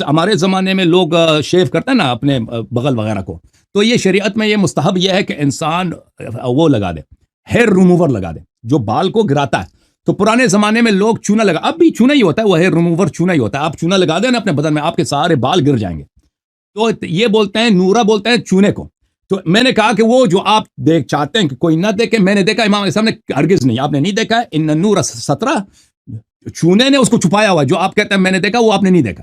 ہمارے زمانے میں لوگ شیو کرتے ہیں نا اپنے بغل وغیرہ کو، تو یہ شریعت میں یہ مستحب یہ ہے کہ انسان وہ لگا دے، ہیئر ریموور لگا دے جو بال کو گراتا ہے. تو پرانے زمانے میں لوگ چونا لگا، اب بھی چونا ہی ہوتا ہے، وہ ہیئر ریموور چونا ہی ہوتا ہے. آپ چونا لگا دیں نا اپنے بدن میں، آپ کے سارے بال گر جائیں گے. تو یہ بولتے ہیں نورہ، بولتے ہیں چونے کو. تو میں نے کہا کہ وہ جو آپ چاہتے ہیں کہ کوئی نہ دیکھے، میں نے دیکھا، امام علیہ السلام نے ہرگز نہیں، آپ نے نہیں دیکھا. ان النور سترہ، چونے نے اس کو چھپایا ہوا. جو آپ کہتے ہیں میں نے دیکھا، وہ آپ نے نہیں دیکھا.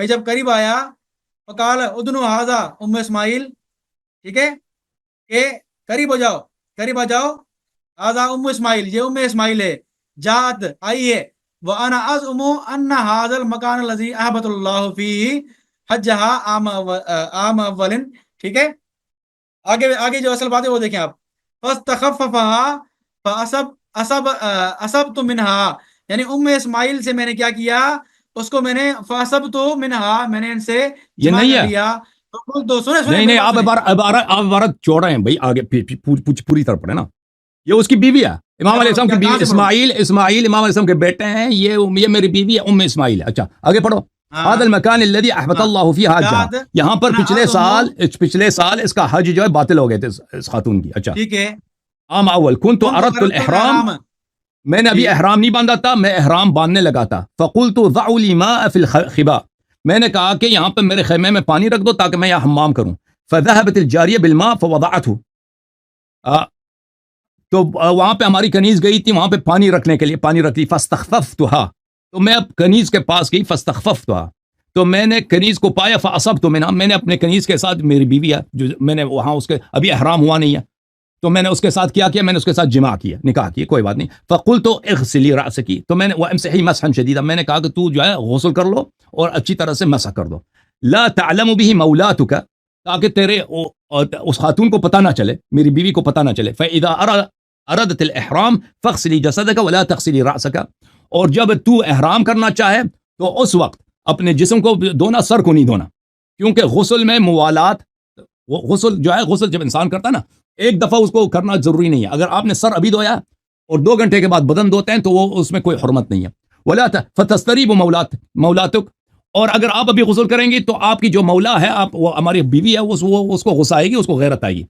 میں جب قریب آیا فقال ادنو ھذا ام اسماعیل، ٹھیک ہے، کہ قریب ہو جاؤ، قریب آ جاؤ، ھذا ام اسماعیل، یہ ام اسماعیل ہے، جات آئی ہے، وانا ازعم ان ھذا المکان الذی احبط اللہ فیہ حجھا عام اول، ٹھیک ہے، آگے جو اصل بات ہے وہ دیکھیں آپ، فاستخففها فاصبت منها، یعنی ام اسماعیل سے میں نے کیا کیا، اس کو میں نے فاصبت منها، میں نے ان سے یہ جمع نہیں کر ہے، لیا، تو سنیں نہیں میری نہیں، بات آپ سنیں، عبارت چھوڑ رہے ہیں بھائی، آگے پوری طرح پڑھے نا. یہ اس کی بیوی ہے، امام علیہ السلام کی کہاں بیوی، سے پڑھوں؟ اسماعیل امام علیہ السلام کے بیٹے ہیں، یہ میری بیوی ہے ام اسماعیل ہے. اچھا آگے پڑھو. ہاں هذا المكان الذي احبط ہاں الله فيه حجها، جات یہاں پر انا پچھلے سال اس کا حج جو ہے باطل ہو گئے تھے اس خاتون کی. اچھا ٹھیک ہے، عام اول كنت کون تو اردت اردت الاحرام، الحرام، میں نے ابھی جی احرام نہیں باندھا تھا، میں احرام باندھنے لگا تھا. فقلت ضعوا لي ماء في الخباء، میں نے کہا کہ یہاں پہ میرے خیمے میں پانی رکھ دو تاکہ میں یہاں حمام کروں. فذهبت الجاريه بالماء فوضعته، تو وہاں پہ ہماری کنیز گئی تھی وہاں پہ پانی رکھنے کے لیے، پانی رکھ لی. فاستخففتها، تو میں اب کنیز کے پاس گئی، فاستخففتها، تو میں نے کنیز کو پایا. فاصبت منها، میں نے اپنے کنیز کے ساتھ، میری بیوی ہے جو میں نے وہاں اس کے ابھی احرام ہوا نہیں ہے تو میں نے اس کے ساتھ کیا میں نے اس کے ساتھ جماع کیا، نکاح کیا، کوئی بات نہیں. فقلت اغسلی رأسکی، تو میں نے وامسحی مسحا شدیدا، میں نے کہا کہ تو جو ہے غسل کر لو اور اچھی طرح سے مسح کر دو. لا تعلم به مولاتک، تاکہ تیرے اس خاتون کو پتہ نہ چلے، میری بیوی کو پتہ نہ چلے. فاذا اردت الاحرام فاغسلی جسدک ولا تغسلی رأسک، اور جب تو احرام کرنا چاہے تو اس وقت اپنے جسم کو دھونا، سر کو نہیں دھونا، کیونکہ غسل میں موالات، غسل جو ہے، غسل جب انسان کرتا ہے نا ایک دفعہ اس کو کرنا ضروری نہیں ہے. اگر آپ نے سر ابھی دھویا اور 2 گھنٹے کے بعد بدن دھوتے ہیں تو وہ اس میں کوئی حرمت نہیں ہے. ولا فتستریب مولاتک، اور اگر آپ ابھی غسل کریں گی تو آپ کی جو مولا ہے، آپ وہ ہماری بیوی ہے، اس کو غصہ آئے گی، اس کو غیرت آئے گی.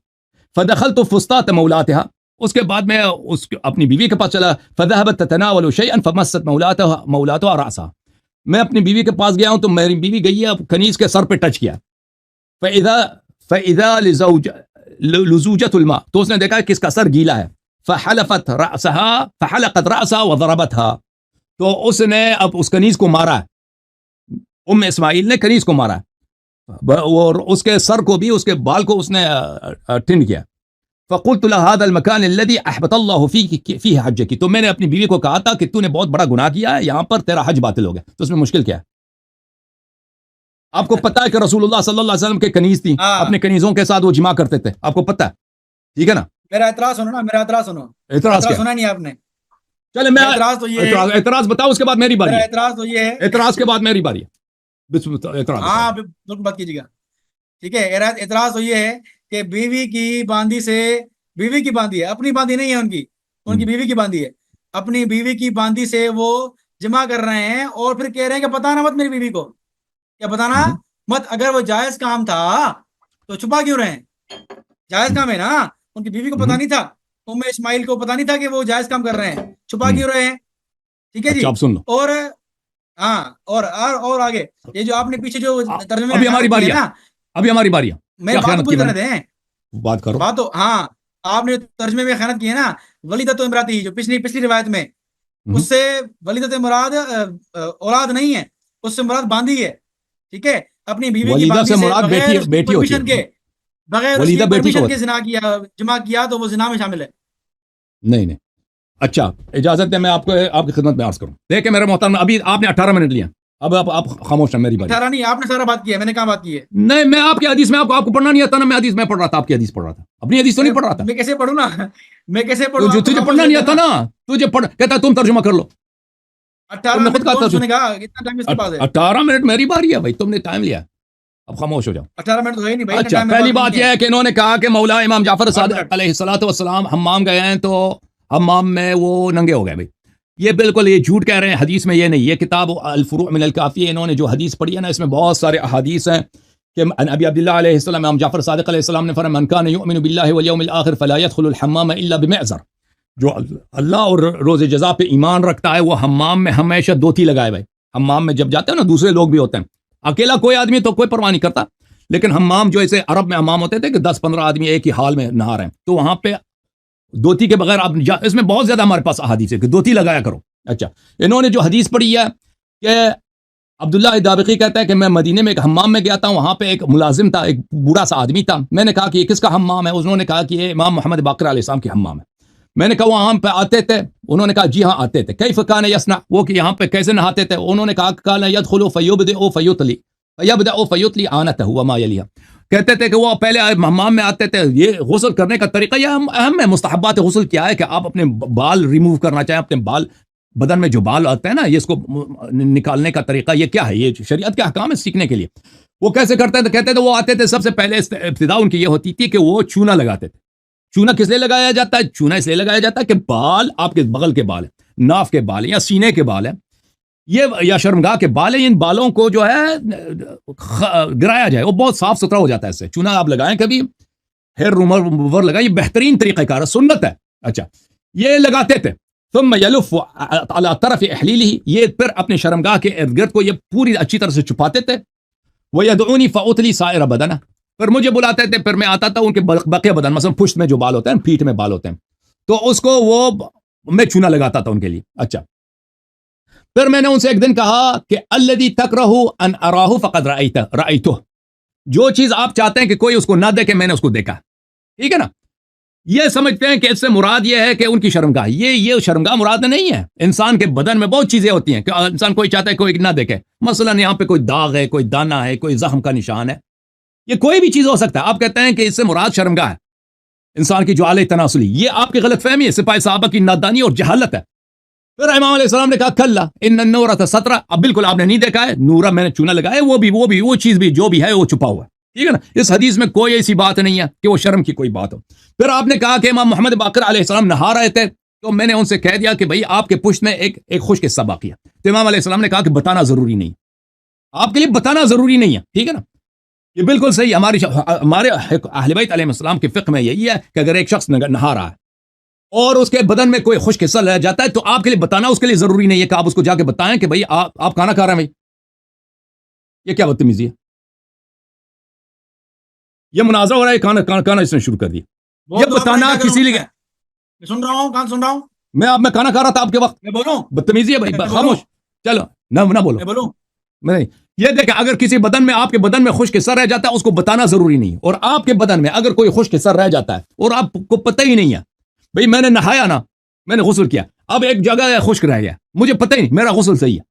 فدخلت فسطاط مولاتها، اس کے بعد میں اپنی بیوی کے پاس چلا. فذهبت تتناول شيئا فمست مولاتها راسها، میں اپنی بیوی کے پاس گیا ہوں تو میری بیوی گئی ہے کنیز کے سر پہ ٹچ کیا. فاذا لزوجت الماء، تو اس نے دیکھا کہ اس کا سر گیلا ہے. فحلقت رأسها وضربتها، تو اس نے اب اس کنیز کو مارا، ام اسماعیل نے کنیز کو مارا اور اس کے سر کو بھی، اس کے بال کو اس نے ٹن کیا. فقلت لها هذا المكان الذي احبط الله فيه حجك، تو میں نے اپنی بیوی کو کہا تھا کہ تو نے بہت بڑا گناہ کیا ہے، یہاں پر تیرا حج باطل ہو گیا. تو اس میں مشکل کیا ہے؟ آپ کو پتہ ہے کہ رسول اللہ صلی اللہ علیہ وسلم کے کنیز تھی، اپنے کنیزوں کے ساتھ وہ جماع کرتے تھے، آپ کو پتہ ہے، ٹھیک ہے نا. میرا اعتراض سنو نا، میرا اعتراض سنو، اعتراض کیا؟ سنا نہیں آپ نے. چلے میں اعتراض تو یہ ہے، اعتراض بتاؤ، اس کے بعد میری باری میرا ہے. اعتراض تو یہ ہے، اعتراض کے بعد میری باری ہے. اعتراض ہاں بالکل بات کیجیے گا، ٹھیک ہے. اعتراض تو یہ ہے کہ بیوی کی باندھی سے، بیوی کی باندھی ہے، اپنی باندھی نہیں ہے، ان کی بیوی کی باندھی ہے، اپنی بیوی کی باندھی سے وہ جمع کر رہے ہیں اور پھر کہہ رہے ہیں کہ بتانا مت میری بیوی کو، کیا بتانا مت. اگر وہ جائز کام تھا تو چھپا کیوں رہے ہیں؟ جائز کام ہے نا، ان کی بیوی کو پتا نہیں تھا، ام اسماعیل کو پتا نہیں تھا کہ وہ جائز کام کر رہے ہیں، چھپا کیوں رہے ہیں؟ ٹھیک ہے جی. اچھا آپ سن لو، اور ہاں اور آگے یہ جو آپ نے پیچھے جو ترجمے ابھی میں ہماری خیانت کی باری ہے نا، ابھی ہماری باری ہے. میری کیا بات تو خیانت کی پوری میں کرنے نے؟ دیں، بات کرو. بات تو ہاں، آپ نے ترجمے میں خیانت کی ہے نا، ولیدت امراتی، جو پچھلی روایت میں، اس سے ولیدت مراد اولاد نہیں ہے، اس سے مراد باندھی ہے، ٹھیک ہے. اپنی بیوی کی ولیدہ باندھی سے سے مراد بغیر اس کی بیٹی ہوتی پرمیشن ہے. کے، بغیر اس کی ولیدہ بیٹی کو پرمیشن کے ہوتا زنا کیا، جمع کیا تو وہ زنا میں شامل ہے. نہیں. اچھا اجازت ہے میں آپ کو آپ کی خدمت میں عرض کروں. دیکھیں میرے محترم، ابھی آپ نے 18 منٹ لیا، اب آپ خاموش ہیں، میری باری. 18 نہیں، آپ نے سارا بات کیا ہے، میں نے کہاں بات کی ہے؟ نہیں، میں آپ کی حدیث میں آپ کو پڑھنا نہیں آتا نا، میں حدیث میں پڑھ رہا تھا، آپ کی حدیث پڑھ رہا تھا، اپنی حدیث تو نہیں پڑھ رہا تھا. میں کیسے پڑھوں نا، میں کیسے پڑھوں؟ آپ تو تجھے خاموش پڑھنا نہیں رہتے آتا نا. نا، تجھے پڑھ کہتا تم ترجمہ کر لو. 18 تم نے خود منٹ کہا کون تھا سنے گا، اتنا ٹائم اس کے پاس ہے. 18 منٹ میری باری ہے بھائی، تم نے ٹائم لیا، اب خاموش ہو جاؤ. 18 منٹ تو ہے نہیں بھائی، اچھا پہلی بات یہ ہے کہ انہوں نے کہا کہ مولا امام جعفر صادق علیہ الصلوۃ والسلام حمام گئے ہیں تو حمام میں وہ ننگے ہو گئے. بھائی یہ بالکل یہ جھوٹ کہہ رہے ہیں، حدیث میں یہ نہیں. یہ کتاب الفروع من الکافی، انہوں نے جو حدیث پڑھی ہے نا، اس میں بہت سارے احادیث ہیں کہ ابی عبداللہ علیہ السلام، امام جعفر صادق علیہ السلام نے فرمایا من کان یؤمن باللہ والیوم الآخر فلا يدخل الحمام الا بمعذر، جو اللہ اور روز جزا پہ ایمان رکھتا ہے وہ حمام میں ہمیشہ دوتی لگائے. بھائی حمام میں جب جاتے ہیں نا، دوسرے لوگ بھی ہوتے ہیں، اکیلا کوئی آدمی تو کوئی پرواہ نہیں کرتا، لیکن حمام جو ایسے عرب میں حمام ہوتے تھے کہ 10-15 آدمی ایک ہی حال میں نہا رہے ہیں، تو وہاں پہ دوتی کے بغیر آپ اس میں بہت زیادہ ہمارے پاس احادیث ہے کہ دوتی لگایا کرو. اچھا انہوں نے جو حدیث پڑھی ہے کہ عبداللہ دابقی کہتا ہے کہ میں مدینے میں ایک حمام میں گیا تھا، وہاں پہ ایک ملازم تھا، ایک بوڑھا سا آدمی تھا. میں نے کہا کہ یہ کس کا حمام ہے؟ انہوں نے کہا کہ یہ امام محمد باقر علیہ السلام کی حمام ہے. میں نے کہا وہاں پہ آتے تھے؟ انہوں نے کہا جی ہاں آتے تھے. کیف کان یصنع، وہ کہ یہاں پہ کیسے نہاتے تھے؟ انہوں نے کہا کان یدخل فیبدأ فیتلی آنتہ وما یلیہ، کہتے تھے کہ وہ پہلے حمام میں آتے تھے. یہ غسل کرنے کا طریقہ یہ اہم ہے. مستحبات غسل کیا ہے کہ آپ اپنے بال ریموو کرنا چاہیں، اپنے بال بدن میں جو بال آتے ہیں نا، یہ اس کو نکالنے کا طریقہ یہ کیا ہے، یہ شریعت کے احکام ہے سیکھنے کے لیے. وہ کیسے کرتے تھے؟ کہتے تھے وہ آتے تھے، سب سے پہلے ابتدا ان کی یہ ہوتی تھی کہ وہ چونا لگاتے تھے. چونا کس لیے لگایا جاتا ہے؟ چونا اس لیے لگایا جاتا ہے کہ بال آپ کے بغل کے بال ہیں، ناف کے بال ہیں، یا سینے کے بال ہیں، یہ یا شرمگاہ کے بال ہیں، ان بالوں کو جو ہے گرایا جائے، وہ بہت صاف ستھرا ہو جاتا ہے. اس سے چونا آپ لگائیں، کبھی ہیئر رومر لگائیں، یہ بہترین طریقہ کار ہے، سنت ہے. اچھا، یہ لگاتے تھے. ثم یلف علی طرف احلیلہ، یہ پھر اپنے شرمگاہ کے ارد گرد کو یہ پوری اچھی طرح سے چھپاتے تھے. ویدعونی فاطلی سائر بدنہ، پھر مجھے بلاتے تھے، پھر میں آتا تھا ان کے بقیہ بدن، مثلا پشت میں جو بال ہوتے ہیں، پیٹھ میں بال ہوتے ہیں، تو اس کو وہ میں چونا لگاتا تھا ان کے لیے. اچھا، پھر میں نے ان سے ایک دن کہا کہ الذی تکرہ ان اراہ فقد رأیتہ، جو چیز آپ چاہتے ہیں کہ کوئی اس کو نہ دیکھے، میں نے اس کو دیکھا. ٹھیک ہے نا؟ یہ سمجھتے ہیں کہ اس سے مراد یہ ہے کہ ان کی شرمگاہ، یہ شرمگاہ مراد نہیں ہے. انسان کے بدن میں بہت چیزیں ہوتی ہیں کہ انسان کوئی چاہتا ہے کوئی نہ دیکھے. مثلا یہاں پہ کوئی داغ ہے، کوئی دانہ ہے، کوئی زخم کا نشان ہے، یہ کوئی بھی چیز ہو سکتا ہے. آپ کہتے ہیں کہ اس سے مراد شرمگاہ ہے، انسان کی جو آلہ تناسلی، یہ آپ کی غلط فہمی ہے، سپاہی صحابہ کی نادانی اور جہالت ہے. پھر امام علیہ السلام نے کہا کلا ان النورۃ سترہ، اب بالکل آپ نے نہیں دیکھا ہے، نورہ میں نے چونا لگایا، وہ چیز بھی جو بھی ہے وہ چھپا ہوا ہے. ٹھیک ہے نا؟ اس حدیث میں کوئی ایسی بات نہیں ہے کہ وہ شرم کی کوئی بات ہو. پھر آپ نے کہا کہ امام محمد باقر علیہ السلام نہا رہے تھے، تو میں نے ان سے کہہ دیا کہ بھائی آپ کے پشت میں ایک خشک حصہ باقی ہے. تو امام علیہ السلام نے کہا کہ بتانا ضروری نہیں، آپ کے لیے بتانا ضروری نہیں ہے. ٹھیک ہے نا؟ یہ بالکل صحیح. ہمارے اہل بیت علیہ السلام کے فقہ میں یہی ہے کہ اگر ایک شخص نہا رہا ہے اور اس کے بدن میں کوئی خشک حصہ رہ جاتا ہے، تو آپ کے لیے بتانا اس کے لیے ضروری نہیں ہے کہ آپ اس کو جا کے بتائیں کہ بھائی آپ کھانا کھا رہے ہیں. بھائی یہ کیا بدتمیزی ہے؟ یہ منازع ہو رہا ہے، کھانا اس نے شروع کر دیا. یہ بتانا کسی لیے، میں سن رہا ہوں، کہاں سن رہا ہوں، میں کھانا کھا رہا تھا آپ کے وقت، میں بولوں، بدتمیزی ہے بھائی، خاموش. چلو نہ بولو، میں بولوں. نہیں. یہ دیکھیں، اگر کسی بدن میں، آپ کے بدن میں خشک حصہ رہ جاتا ہے، اس کو بتانا ضروری نہیں. اور آپ کے بدن میں اگر کوئی خشک حصہ رہ جاتا ہے اور آپ کو پتہ ہی نہیں ہے، بھئی میں نے نہایا نا، میں نے غسل کیا، اب ایک جگہ خشک رہ گیا، مجھے پتہ ہی نہیں، میرا غسل صحیح ہے.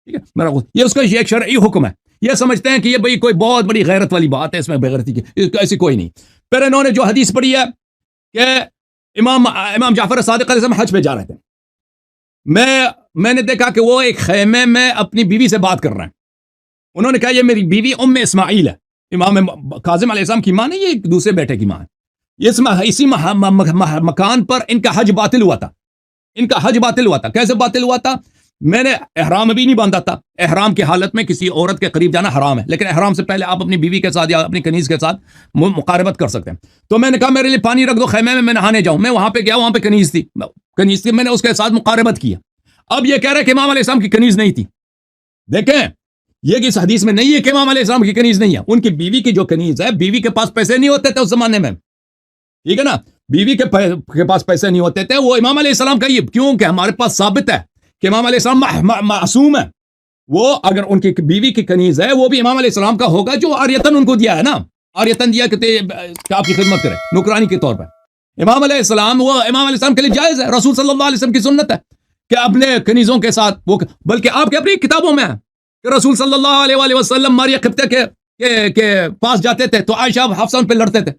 ٹھیک ہے، میرا غسل، یہ اس کا ایک شرعی حکم ہے. یہ سمجھتے ہیں کہ یہ بھئی کوئی بہت بڑی غیرت والی بات ہے، اس میں بغیرتی کی ایسی کوئی نہیں. پھر انہوں نے جو حدیث پڑھی ہے کہ امام جعفر صادق علیہ السلام حج پہ جا رہے تھے، میں نے دیکھا کہ وہ ایک خیمے میں اپنی بیوی سے بات کر رہے ہیں. انہوں نے کہا یہ میری بیوی اسماعیل ہے، امام کاظم علیہ السلام کی ماں نہیں، یہ ایک دوسرے بیٹے کی ماں ہے. اسی مکان پر ان کا حج باطل ہوا تھا. کیسے باطل ہوا تھا؟ میں نے احرام بھی نہیں باندھا تھا. احرام کی حالت میں کسی عورت کے قریب جانا حرام ہے، لیکن احرام سے پہلے آپ اپنی بیوی کے ساتھ یا اپنی کنیز کے ساتھ مقاربت کر سکتے ہیں. تو میں نے کہا میرے لیے پانی رکھ دو خیمے میں نہانے جاؤں. میں وہاں پہ گیا، وہاں پہ کنیز تھی، میں نے اس کے ساتھ مقاربت کیا. اب یہ کہہ رہے کہ امام علیہ السلام کی کنیز نہیں تھی. دیکھیں، یہ اس حدیث میں نہیں ہے کہ امام علیہ السلام کی کنیز نہیں ہے. ان کی بیوی کی جو کنیز ہے، بیوی کے پاس پیسے نہیں ہوتے تھے اس زمانے میں. ٹھیک ہے نا؟ بیوی کے پاس پیسے نہیں ہوتے تھے، وہ امام علیہ السلام کا یہ کیوں کہ ہمارے پاس ثابت ہے کہ امام علیہ السلام معصوم ہے. وہ اگر ان کی بیوی کی کنیز ہے، وہ بھی امام علیہ السلام کا ہوگا، جو آریتن ان کو دیا ہے نا، آریتن دیا کہ آپ کی خدمت کرے نوکرانی کے طور پر. امام علیہ السلام، وہ امام علیہ السلام کے لیے جائز ہے، رسول صلی اللہ علیہ وسلم کی سنت ہے کہ اپنے کنیزوں کے ساتھ وہ، بلکہ آپ کے اپنی کتابوں میں ہے کہ رسول صلی اللہ علیہ وآلہ وسلم ماریہ قبطہ کے پاس جاتے تھے تو عائشہ حفصہ ان پہ لڑتے تھے.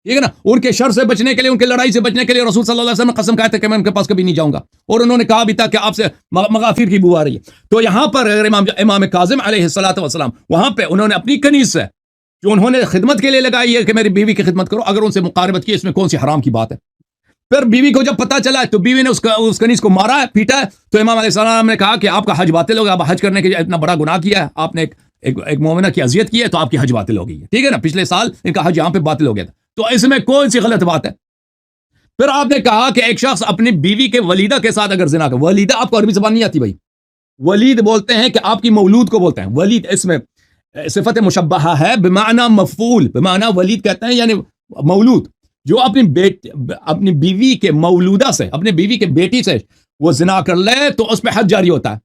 ٹھیک ہے نا؟ ان کے شر سے بچنے کے لیے، ان کی لڑائی سے بچنے کے لیے رسول صلی اللہ علیہ وسلم نے قسم کھایا تھا کہ میں ان کے پاس کبھی نہیں جاؤں گا، اور انہوں نے کہا بھی تھا کہ آپ سے مغافیر کی بو آ رہی ہے. تو یہاں پر امام کاظم علیہ الصلوۃ والسلام وہاں پہ انہوں نے اپنی کنیز سے جو انہوں نے خدمت کے لیے لگائی ہے کہ میری بیوی کی خدمت کرو، اگر ان سے مقاربت کی، اس میں کون سی حرام کی بات ہے؟ پھر بیوی کو جب پتا چلا تو بیوی نے اس کنیز کو مارا ہے، پیٹا ہے. تو امام علیہ السلام نے کہا کہ آپ کا حج باطل ہوگا، آپ حج کرنے کے لیے اتنا بڑا گناہ کیا ہے، آپ نے ایک مومنہ کی اذیت کی ہے، تو آپ کی حج باطل ہو گئی ہے. ٹھیک ہے نا؟ پچھلے سال ان کا حج یہاں پہ باطل ہو گیا تھا، تو اس میں کون سی غلط بات ہے؟ پھر آپ نے کہا کہ ایک شخص اپنی بیوی کے ولیدہ کے ساتھ اگر زنا کرے، ولیدہ آپ کو عربی زبان نہیں آتی بھائی، ولید بولتے ہیں کہ آپ کی مولود کو بولتے ہیں ولید، اس میں صفت مشبہہ ہے بمعنی مفعول، بمعنی ولید کہتے ہیں یعنی مولود. جو اپنی بیوی کے مولودہ سے، اپنی بیوی کے بیٹی سے وہ زنا کر لے تو اس پہ حج جاری ہوتا ہے،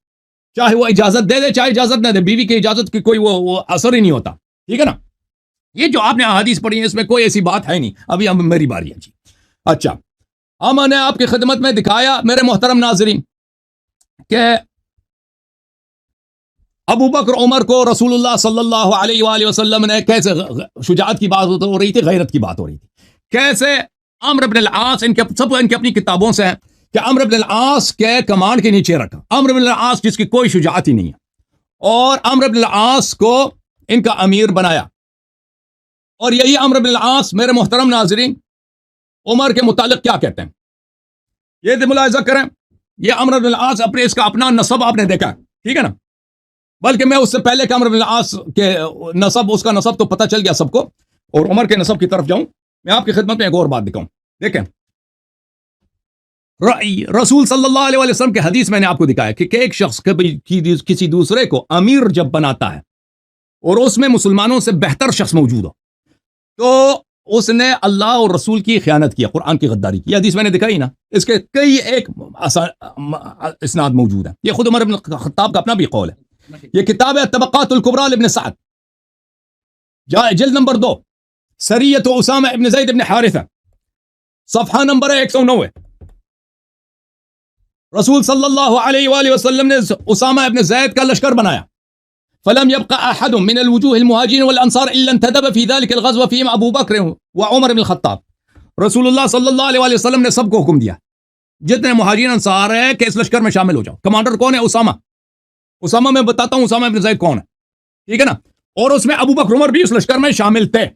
چاہے وہ اجازت دے دے چاہے اجازت نہ دے, بیوی کی اجازت کی کوئی وہ اثر ہی نہیں ہوتا, ٹھیک ہے نا. یہ جو آپ نے احادیث پڑھی ہیں اس میں کوئی ایسی بات ہے نہیں. ابھی میری باری ہے جی. اچھا, ہم نے آپ کی خدمت میں دکھایا میرے محترم ناظرین کہ ابو بکر عمر کو رسول اللہ صلی اللہ علیہ وآلہ وسلم نے کیسے, شجاعت کی بات ہو رہی تھی, غیرت کی بات ہو رہی تھی, کیسے عمرو بن العاص, ان کی اپنی کتابوں سے ہے کہ عمرو بن العاص کے کمانڈ کے نیچے رکھا. عمرو بن العاص جس کی کوئی شجاعت ہی نہیں ہے, اور عمرو بن العاص کو ان کا امیر بنایا. اور یہی عمرو بن العاص میرے محترم ناظرین عمر کے متعلق کیا کہتے ہیں, یہ ملاحظہ کریں. یہ عمرو بن العاص اپنے اس کا اپنا نسب آپ نے دیکھا, ٹھیک ہے نا, بلکہ میں اس سے پہلے کہ عمرو بن العاص کے نسب, اس کا نسب تو پتہ چل گیا سب کو, اور عمر کے نسب کی طرف جاؤں, میں آپ کی خدمت میں ایک اور بات دکھاؤں. دیکھیں رسول صلی اللہ علیہ وسلم کے حدیث میں نے آپ کو دکھایا کہ ایک شخص کسی دوسرے کو امیر جب بناتا ہے اور اس میں مسلمانوں سے بہتر شخص موجود ہو تو اس نے اللہ اور رسول کی خیانت کیا, قرآن کی غداری کی. یہ حدیث میں نے دکھائی نا, اس کے کئی ایک اسناد موجود ہیں. یہ خود عمر بن خطاب کا اپنا بھی قول ہے. یہ کتاب ہے طبقات الکبریٰ لابن سعد, جلد نمبر 2, سریت اسامہ ابن زید ابن حارثہ, صفحہ نمبر 109. رسول صلی اللہ علیہ وآلہ وسلم نے اسامہ ابن زید کا لشکر بنایا. فلم يبقى احد من الوجوه المهاجرين والانصار الا انتدب في ذلك الغزو فيهم ابو بکر وعمر بن الخطاب. رسول اللہ صلی اللہ علیہ وآلہ وسلم نے سب کو حکم دیا جتنے مہاجرین انصار ہیں کہ اس لشکر میں شامل ہو جاؤ. کمانڈر کون ہے؟ اسامہ. اسامہ میں بتاتا ہوں اسامہ ابن زید کون ہے, ٹھیک ہے نا, اور اس میں ابو بکر عمر بھی اس لشکر میں شامل تھے.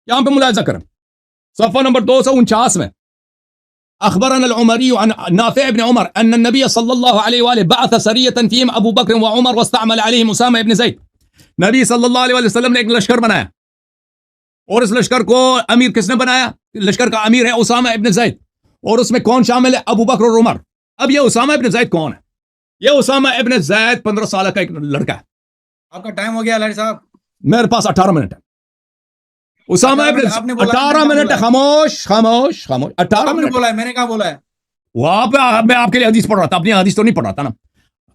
یہاں پہ ملاحظہ کریں صفحہ نمبر 249 میں, اخبرنا العمری عن نافع بن عمر ان النبي صلی اللہ علیہ وآلہ بعث سریة فيهم ابو بکر وعمر واستعمل عليهم اسامہ ابن زید. نبی صلی اللہ علیہ وآلہ وسلم نے ایک لشکر بنایا, اور اس لشکر کو امیر کس نے بنایا؟ لشکر کا امیر ہے اسامہ ابن زید, اور اس میں کون شامل ہے؟ ابو بکر اور عمر. اب یہ اسامہ ابن زید کون ہے؟ یہ اسامہ ابن زید 15 سالہ کا ایک لڑکا ہے. آپ کا ٹائم ہو گیا لڑ صاحب, میرے پاس 18 منٹ ہے. اسامہ ابن 18 منٹ ہے. خاموش خاموش خاموش. 18 منٹ بولا ہے, میں نے کہاں بولا ہے؟ وہاں پہ میں آپ کے لیے حدیث پڑھ رہا تھا, اپنی حدیث تو نہیں پڑھ رہا تھا نا.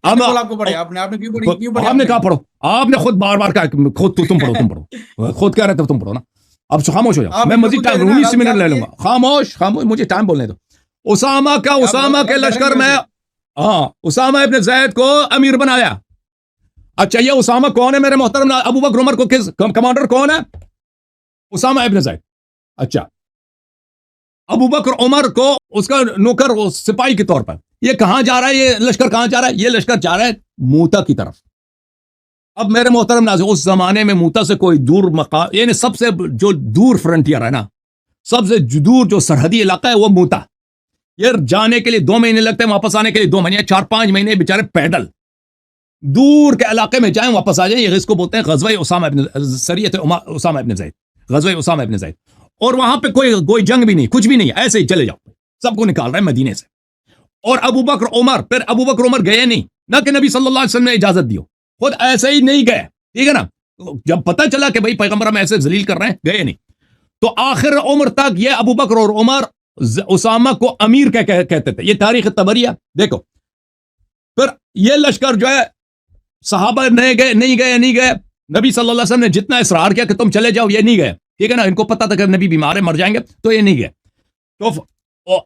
آپ کو پڑھے, آپ نے کیوں پڑھی؟ آپ نے کہا پڑھو, آپ نے خود بار بار کہا خود تم پڑھو, خود کہہ رہے تھے تم پڑھو نا. اب خاموش ہو جاؤ, میں مزید ٹائم 19 منٹ لے لوں گا. خاموش خاموش, مجھے ٹائم بولنے دو. اسامہ کے لشکر میں اسامہ ابن زید کو امیر بنایا. اچھا یہ اسامہ کون ہے میرے محترم ابو بکر عمر کو کس کمانڈر کون ہے؟ اسامہ ابن زید. اچھا ابو بکر عمر کو اس کا نوکر سپاہی کے طور پر. یہ کہاں جا رہا ہے؟ یہ لشکر کہاں جا رہا ہے؟ یہ لشکر جا رہا ہے موتا کی طرف. اب میرے محترم ناظرین, اس زمانے میں موتا سے کوئی دور مقام, یعنی سب سے جو دور فرنٹیئر ہے نا, سب سے دور جو سرحدی علاقہ ہے وہ موتا. یہ جانے کے لیے 2 مہینے لگتے ہیں, واپس آنے کے لیے 2 مہینے, 4-5 مہینے بیچارے پیدل دور کے علاقے میں جائیں واپس آ جائیں. یہ اس کو بولتے ہیں غزوہ اسامہ ابن سریت اسامہ ابن زید, غزوہ اسامہ ابن زید. اور وہاں پہ کوئی جنگ بھی نہیں, کچھ بھی نہیں, ایسے ہی چلے جاؤ, سب کو نکال رہے ہیں مدینے سے. اور ابو بکر عمر گئے نہیں, نہ کہ نبی صلی اللہ علیہ وسلم نے اجازت دی ہو, خود ایسے ہی نہیں گئے, ٹھیک ہے نا. جب پتہ چلا کہ بھائی پیغمبر ہم ایسے ذلیل کر رہے ہیں, گئے نہیں. تو آخر عمر تک یہ ابو بکر اور عمر اسامہ کو امیر کہتے تھے. یہ تاریخ طبری ہے, دیکھو. پھر یہ لشکر جو ہے صحابہ نہیں گئے. نبی صلی اللہ علیہ وسلم نے جتنا اصرار کیا کہ تم چلے جاؤ, یہ نہیں گئے, ٹھیک ہے نا. ان کو پتا تھا کہ نبی بیمار ہے, مر جائیں گے, تو یہ نہیں گئے. تو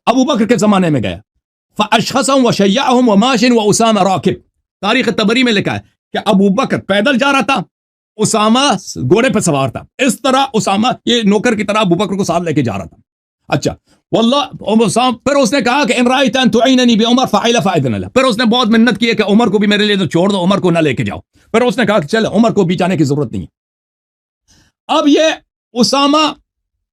ابو بکر کے زمانے میں گئے. فاشخصهم وشيعهم وماشٍ واسامہ راکب. تاریخ طبری میں لکھا ہے کہ ابو بکر پیدل جا رہا تھا, اسامہ گھوڑے پہ سوار تھا. اس طرح اسامہ یہ نوکر کی طرح ابو بکر کو ساتھ لے کے جا رہا تھا. اچھا واللہ, پھر اس نے کہا کہ ان رأيت ان تعينني بعمر فعل فاذن له. پھر اس نے بہت منت کی ہے کہ عمر کو بھی میرے لیے تو چھوڑ دو, عمر کو نہ لے کے جاؤ. پھر اس نے کہا کہ چل عمر کو بھی جانے کی ضرورت نہیں ہے. اب یہ اسامہ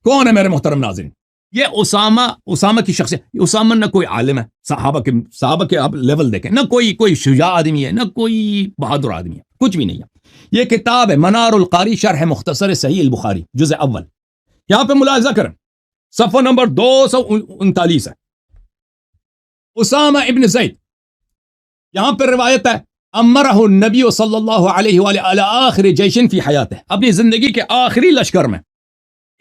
کون ہے میرے محترم ناظرین؟ یہ اسامہ کی شخصیت. اسامہ نہ کوئی عالم ہے, صحابہ کے آپ لیول دیکھیں, نہ کوئی شجاع آدمی ہے, نہ کوئی بہادر آدمی ہے, کچھ بھی نہیں ہے. یہ کتاب ہے منار القاری شرح مختصر صحیح البخاری جزء اول. یہاں پہ ملاحظہ کریں, صفحہ نمبر 239 ہے. اسامہ ابن زید, یہاں پہ روایت ہے امرہ النبی صلی اللہ علیہ وآلہ آخر جیشن فی حیاتہ. اپنی زندگی کے آخری لشکر میں,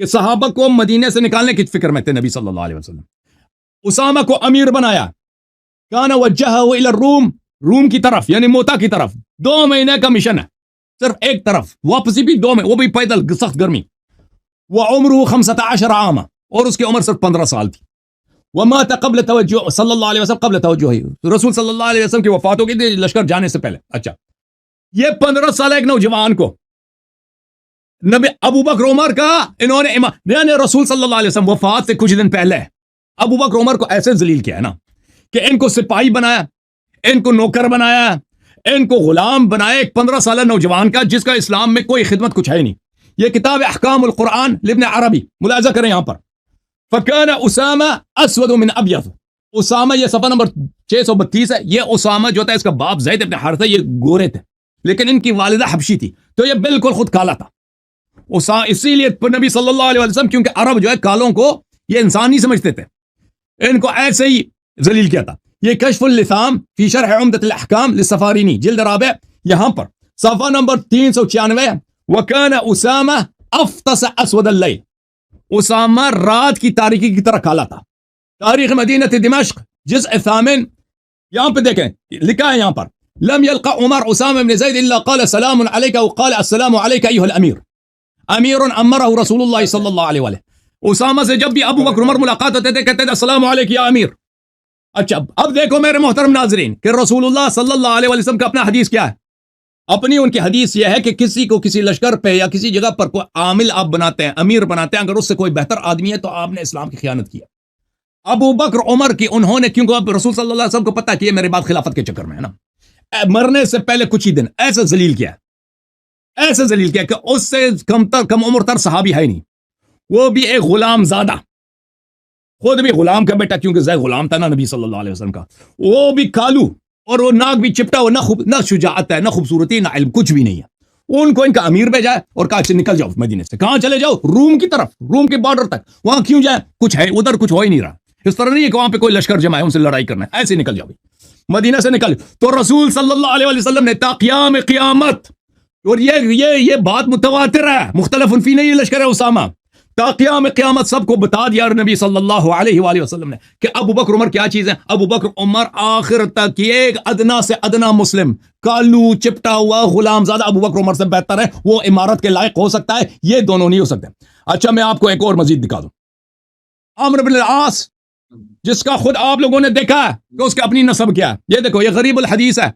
کہ صحابہ کو مدینے سے نکالنے کی فکر میں تھے نبی صلی اللہ علیہ وسلم, اسامہ کو امیر بنایا. کان وجہہ الی الروم روم کی طرف یعنی موتا کی طرف 2 مہینے کا مشن ہے صرف ایک طرف واپسی بھی 2 میں وہ بھی پیدل سخت گرمی وعمره 15 عام اور اس کی عمر صرف 15 سال تھی ومات قبل توجہ صلی اللہ علیہ وسلم قبل توجہ رسول صلی اللہ علیہ وسلم کی وفات ہو گئی تھی لشکر جانے سے پہلے اچھا یہ 15 سال ایک نوجوان کو نبی ابو بکر عمر کا انہوں نے یعنی رسول صلی اللہ علیہ وسلم وفات سے کچھ دن پہلے ابو بکر عمر کو ایسے ذلیل کیا ہے نا کہ ان کو سپاہی بنایا ان کو نوکر بنایا ان کو غلام بنایا ایک 15 سالہ نوجوان کا جس کا اسلام میں کوئی خدمت کچھ ہے ہی نہیں یہ کتاب احکام القرآن لابن عربی ملاحظہ کریں یہاں پر فکان اسامہ اسود من ابیض اسامہ یہ صفحہ نمبر 632 ہے یہ اسامہ جو تھا اس کا باپ زید ابن حارثہ یہ گورے تھے لیکن ان کی والدہ حبشی تھی تو یہ بالکل خود کالا تھا اسی لیے نبی صلی اللہ علیہ وسلم کیونکہ عرب جو ہے کالوں کو یہ انسان نہیں سمجھتے تھے ان کو ایسے ہی ذلیل کیا تھا یہ کشف اللثام فی شرح عمدۃ الاحکام للسفارینی جلد رابع یہاں پر صفحہ نمبر 396 وکان اسامہ افطس اسود اللیل اسامہ رات کی تاریکی کی طرح کالا تھا تاریخ مدینہ دمشق جزء 8 یہاں پہ دیکھیں لکھا ہے یہاں پر لم يلقى عمر اسامہ بن زید الا قال سلام علیک وقال السلام علیک ایھا الامیر امیر امرہ رسول اللہ صلی اللہ علیہ وسلم اسامہ سے جب بھی ابو بکر عمر ملاقات ہوتے تھے کہتے تھے السلام علیکم یا امیر اچھا اب دیکھو میرے محترم ناظرین کہ رسول اللہ صلی اللہ علیہ وسلم کا اپنا حدیث کیا ہے اپنی ان کی حدیث یہ ہے کہ کسی کو کسی لشکر پہ یا کسی جگہ پر کوئی عامل آپ بناتے ہیں امیر بناتے ہیں اگر اس سے کوئی بہتر آدمی ہے تو آپ نے اسلام کی خیانت کیا ابو بکر عمر کی انہوں نے کیونکہ اب رسول صلی اللہ علیہ وسلم کو پتا کہ یہ میرے بعد خلافت کے چکر میں ہے نا مرنے سے پہلے کچھ ہی دن ایسا ذلیل کیا کہ اس سے کم عمر تر صحابی ہے نہیں وہ بھی ایک غلام زادہ خود بھی غلام کا بیٹا کیونکہ زید غلام تھا نا نبی صلی اللہ علیہ وسلم کا وہ بھی کالو اور وہ ناک بھی چپٹا ہوا نہ شجاعت ہے نہ خوبصورتی نہ علم کچھ بھی نہیں ہے ان کو ان کا امیر بھیجا ہے اور کہا کہ نکل جاؤ مدینے سے کہاں چلے جاؤ روم کی طرف روم کے بارڈر تک وہاں کیوں جائیں کچھ ہے ادھر کچھ ہو ہی نہیں رہا اس طرح نہیں ہے کہ وہاں پہ کوئی لشکر جمع ہے ان سے لڑائی کرنا ہے ایسے نکل جاؤ مدینہ سے نکل تو رسول صلی اللہ علیہ وسلم نے تا قیام قیامت اور یہ بات متواتر ہے مختلف فی نہیں لشکر اسامہ تا قیام قیامت سب کو بتا دیا نبی صلی اللہ علیہ وآلہ وسلم نے کہ ابو بکر عمر کیا چیز ہے ابو بکر عمر آخر تک ایک ادنا سے ادنا مسلم کالو چپٹا ہوا غلام زادہ ابو بکر عمر سے بہتر ہے وہ امارت کے لائق ہو سکتا ہے یہ دونوں نہیں ہو سکتے اچھا میں آپ کو ایک اور مزید دکھا دوں عمرو بن العاص جس کا خود آپ لوگوں نے دیکھا ہے کہ اس کی اپنی نسب کیا ہے یہ دیکھو یہ غریب الحدیث ہے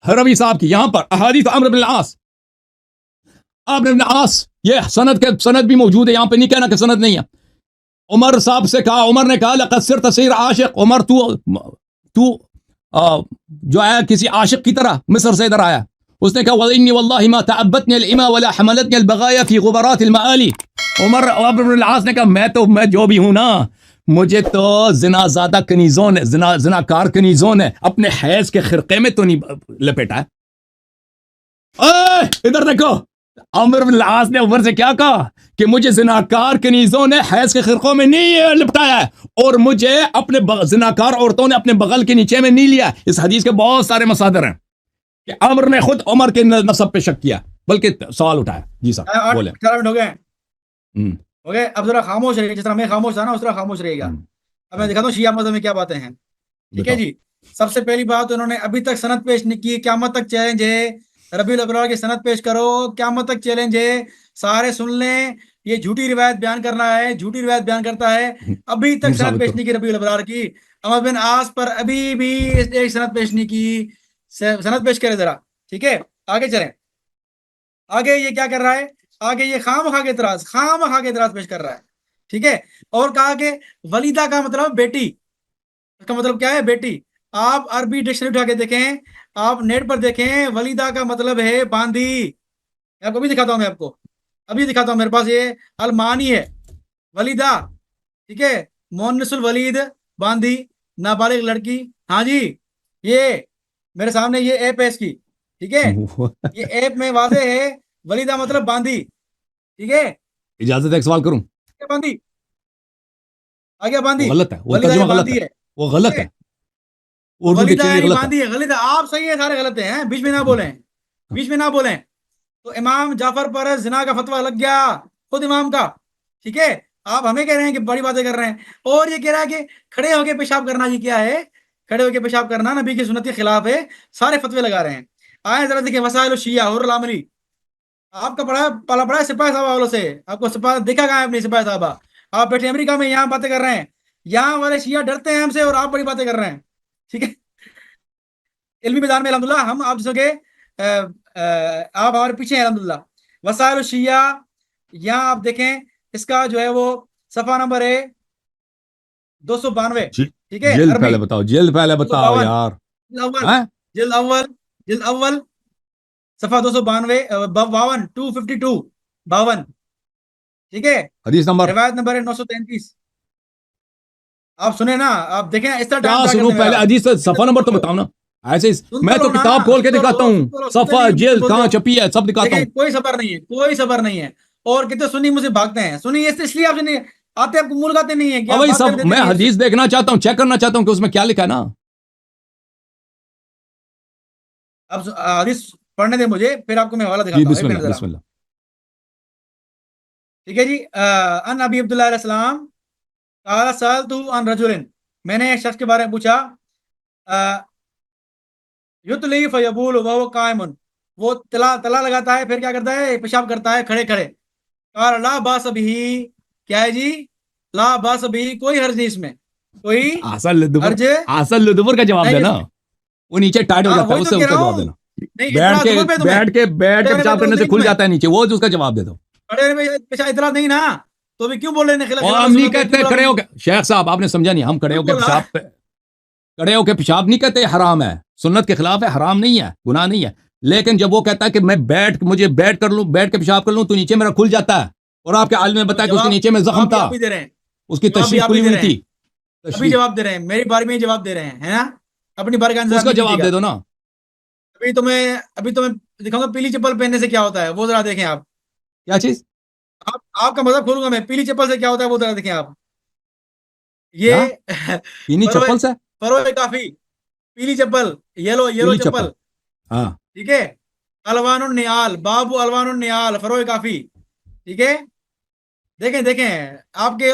حروی صاحب کی یہاں پر احادیث عمرو بن العاص یہ سند بھی موجود ہے یہاں پہ نہیں کہنا کہ سند نہیں ہے عمر صاحب سے کہا عمر نے کہا لقد صرت صیر عاشق عمر تو جو ہے کسی عاشق کی طرح مصر سے ادھر آیا اس نے کہا وَإِنِّي وَاللَّهِ مَا تَعَبَّتْنِي الْإِمَا وَلَا حَمَلَتْنِي الْبَغَايَا فِي غُبَرَاتِ الْمَآلِ عمر بن العاص نے کہا میں جو بھی ہوں نا مجھے تو زنا زادہ کنیزوں نے زناکار کنیزوں نے اپنے حیض کے خرقے میں تو نہیں لپیٹا ہے ادھر دیکھو عمر بن العاص نے عمر سے کیا کہا کہ مجھے زناکار کنیزوں نے حیض کے خرقوں میں نہیں لپٹایا ہے اور مجھے اپنے زناکار عورتوں نے اپنے بغل کے نیچے میں نہیں لیا اس حدیث کے بہت سارے مصادر ہیں کہ عمر نے خود عمر کے نسب پہ شک کیا بلکہ سوال اٹھایا جی صاحب بولیں 18 منٹ ہو گئے اب ذرا خاموش رہیے جس طرح میں خاموش تھا نا اس طرح خاموش رہے گا اب میں دکھاتا ہوں شیعہ مذہب میں کیا باتیں ہیں ٹھیک ہے جی سب سے پہلی بات انہوں نے ابھی تک سند پیش نہیں کی قیامت تک چیلنج ہے ربیع الابرار کی سند پیش کرو قیامت تک چیلنج ہے سارے سن لیں یہ جھوٹی روایت بیان کرنا ہے جھوٹی روایت بیان کرتا ہے ابھی تک سند پیش نہیں کی ربیع الابرار کی عمر بن عاص پر ابھی بھی ایک سند پیش نہیں کی سند پیش کرے ذرا ٹھیک ہے آگے چلیں آگے یہ کیا کر رہا ہے آگے یہ خواہ کے اعتراض پیش کر رہا ہے ٹھیک ہے اور کہا کہ ولیدہ کا مطلب بیٹی اس کا مطلب کیا ہے بیٹی آپ عربی ڈکشنری اٹھا کے دیکھیں آپ نیٹ پر دیکھیں ولیدہ کا مطلب ہے باندھی آپ کو بھی دکھاتا ہوں میں آپ کو ابھی دکھاتا ہوں میرے پاس یہ المانی ہے ولیدہ ٹھیک ہے مونس الولید باندھی نابالغ لڑکی ہاں جی یہ میرے سامنے یہ ایپ ہے اس کی ٹھیک ہے یہ ایپ میں واضح ہے ولیدہ مطلب باندھی ٹھیک ہے اجازت ہے ایک سوال کروں باندھی آگے باندھی غلط ہے وہ ترجمہ غلط ہے وہ غلط ہے باندھی ہے غلط ہے آپ صحیح ہے سارے غلط ہیں بیچ میں نہ بولیں تو امام جعفر پر زنا کا فتویٰ لگ گیا خود امام کا ٹھیک ہے آپ ہمیں کہہ رہے ہیں کہ بڑی باتیں کر رہے ہیں اور یہ کہہ رہا ہے کہ کھڑے ہو کے پیشاب کرنا یہ کیا ہے کھڑے ہو کے پیشاب کرنا نبی کی سنت کے خلاف ہے، سارے فتوے لگا رہے ہیں. آئیں ذرا دیکھیں وسائل الشیعہ حر العاملی. آپ کا پالا پڑا ہے سپاہی صاحبہ والوں سے، آپ کو دیکھا گیا ہے اپنی سپاہی صاحبہ. آپ بیٹھے امریکہ میں، یہاں باتیں کر رہے ہیں، یہاں والے شیعہ ڈرتے ہیں ہم سے اور آپ بڑی باتیں کر رہے ہیں. ٹھیک ہے، علمی میدان میں الحمدللہ ہم آپ جیسوں کے آپ ہمارے پیچھے ہیں الحمدللہ. وسائل الشیعہ یہاں آپ دیکھیں، اس کا جو ہے وہ صفحہ نمبر ہے 292. ٹھیک ہے، جلد عربی پہلے بتاؤ، جلد پہلے بتاؤ 252 یار. جلد اول جلد اول صفحہ 292 52 252 52. ٹھیک ہے، حدیث نمبر روایت نمبر ہے 933. آپ سنیں نا، آپ دیکھیں اس طرح کیا ٹائم ضائع سنوں؟ کرتے پہلے میرا. حدیث صفحہ نمبر تو بتاؤ نا. ایسے میں تو کتاب کھول کے دکھاتا ہوں، صفحہ جلد کہاں چھپی ہے سب دکھاتا ہوں. کوئی صبر نہیں ہے، کوئی صبر نہیں ہے. اور کتنے سنی مجھے بھاگتے ہیں، سنی اس لیے آپ سے نہیں آتے، آپ کو مول گاتے نہیں ہیں کہ آپ بھائی بات سب کر دیتے میں نہیں ہیں. حدیث دیکھنا چاہتا ہوں، چیک کرنا چاہتا ہوں کہ اس میں کیا لکھا ہے نا. اب حدیث پڑھنے دیں مجھے، پھر آپ کو میں حوالہ جی دکھاتا ہوں. بسم ایک منٹ اللہ ذرا. بسم اللہ. ٹھیک ہے جی. ان ابی عبداللہ علیہ السلام قال سألت عن رجل، میں نے ایک شخص کے بارے میں پوچھا، یتلی فیبول وهو قائم، وہ تلا لگاتا ہے پھر کیا کرتا ہے؟ پیشاب کرتا ہے کھڑے کھڑے. قال لا باس به، کیا ہے جی؟ لا باس به، کوئی حرج نہیں اس میں، کوئی حرج اصل لدبر کا جواب نہیں اس دینا. میں. وہ نیچے ٹائٹ ہو جاتا ہے، وہی اس تو سے کہہ اس کا رہا جواب ہوں. دینا. نہیں اطلاع ضرور پہ تمہیں، بیٹھ کے پیشاب کرنے سے کھل جاتا ہے نیچے، وہ اس کا جواب دے دو. کھڑے ہونے پہ پیشاب اطلاع نہیں نا، تو بھی کیوں بول رہے ہیں خلاف اور ہم نہیں کہتے کھڑے ہو کے، شیخ صاحب آپ نے سمجھا نہیں، ہم کھڑے ہو کے پیشاب پہ کھڑے ہو کے پیشاب نہیں کہتے حرام ہے، سنت کے خلاف ہے، حرام نہیں ہے، گناہ نہیں ہے. لیکن جب وہ کہتا ہے کہ میں مجھے بیٹھ کے پیشاب کر لوں تو نیچے میرا کھل جاتا ہے، اور آپ کے عالم نے بتایا کہ اس کے نیچے میں زخم تھا، آپ ہی دے رہے ہیں، اس کی جواب بھی تشریح آپ ہی کھلی دے ہوئی رہے ہیں، تھی. ابھی جواب دے رہے ہیں، میری بارے میں جواب دے رہے ہیں، ہے نا؟ اپنی بار کا اس انتظار کا نہیں کیجیے جواب گا. دے دو نا. ابھی تمہیں دکھاؤں گا پیلی چپل پہننے سے کیا ہوتا ہے، وہ ذرا دیکھیں آپ. کیا چیز؟ آپ کا مذہب کھولوں گا میں، پیلی چپل سے کیا ہوتا ہے وہ ذرا دیکھیں آپ. کیا یہ پینی چپل سے؟ فروغ کافی، پیلی چپل، یلو پیلی چپل. ہاں ٹھیک ہے، الوان النیال، بابو الوان النیال فروغ کافی. ٹھیک ہے، دیکھیں آپ کے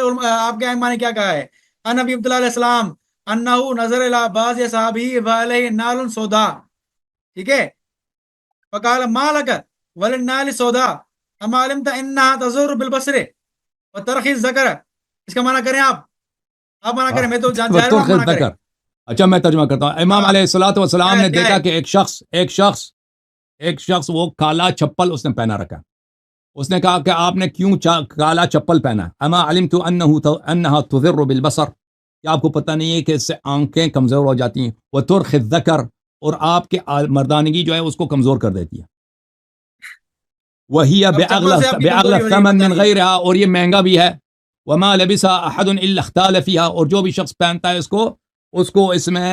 ائمہ نے کیا کہا ہے. ان ابی عبداللہ علیہ السلام انہو نظر الی بعض اصحابہ وعلیہ نال سودا. ٹھیک ہے، فقال ما لک وللنال سودا اما علمت انها تزور بالبصر وترخی الذکر. اس کا معنی کریں آپ منع کریں، میں تو ظاہر آپ منع کریں. اچھا میں ترجمہ کرتا ہوں. امام ہاں، علیہ الصلوۃ والسلام نے کیا دیکھا ہے؟ کہ ایک شخص وہ کالا چپل اس نے پہنا رکھا. اس نے کہا کہ آپ نے کیوں کالا چپل پہنا؟ اما علمت انها تضر بالبصر، کیا آپ کو پتہ نہیں ہے کہ اس سے آنکھیں کمزور ہو جاتی ہیں، وترخی الذکر، اور آپ کے مردانگی جو ہے اس کو کمزور کر دیتی ہے. وہی اب چپل سے آپ کی باغلى کمزوری ہو جائے گی الثمن من مردانگی. غیرها، اور یہ مہنگا بھی ہے. وما لبسها احد الا اختال فيها، اور جو بھی شخص پہنتا ہے اس کو اس میں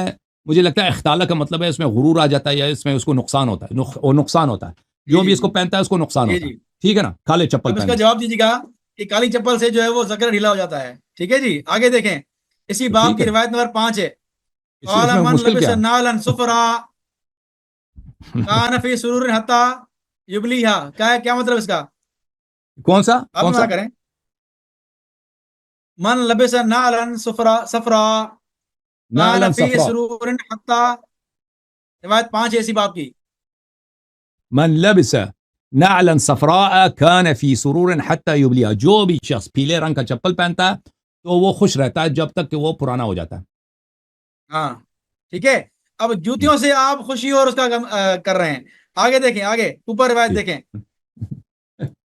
مجھے لگتا ہے اختالہ کا مطلب ہے اس میں غرور آ جاتا ہے، یا اس میں اس کو نقصان ہوتا ہے، نقصان ہوتا ہے. جو بھی اس کو پہنتا ہے اس کو نقصان ہوتا ہے. ٹھیک ہے نا، کالے چپل اب اس کا پہننے سے. جواب دیجیے گا کہ کالی چپل سے جو ہے وہ ذکر ڈھیلا ہو جاتا ہے. ٹھیک ہے جی، آگے دیکھیں، اسی تو باب ٹھیک کی ہے، روایت نمبر 5 ہے. اس قال میں من مشکل لبس کیا نالا صفرا کان فی سرور حتی یبلیہا. کیا مطلب اس کا؟ ہے؟ کون سا آپ بھی منع کریں. من لبس نالا صفرا کان نعلا فی صفرا. سرور حتی، روایت 5 ہے اسی باب کی. من لبس نعلا صفراء كان في سرور حتى يبليها، جو بھی شخص پیلے رنگ کا چپل پہنتا ہے تو وہ خوش رہتا ہے جب تک کہ وہ پرانا ہو جاتا ہے. ہاں ٹھیک ہے، اب جوتیوں سے آپ خوشی اور اس کا غم کر رہے ہیں. آگے دیکھیں، آگے اوپر روایت دیکھیں،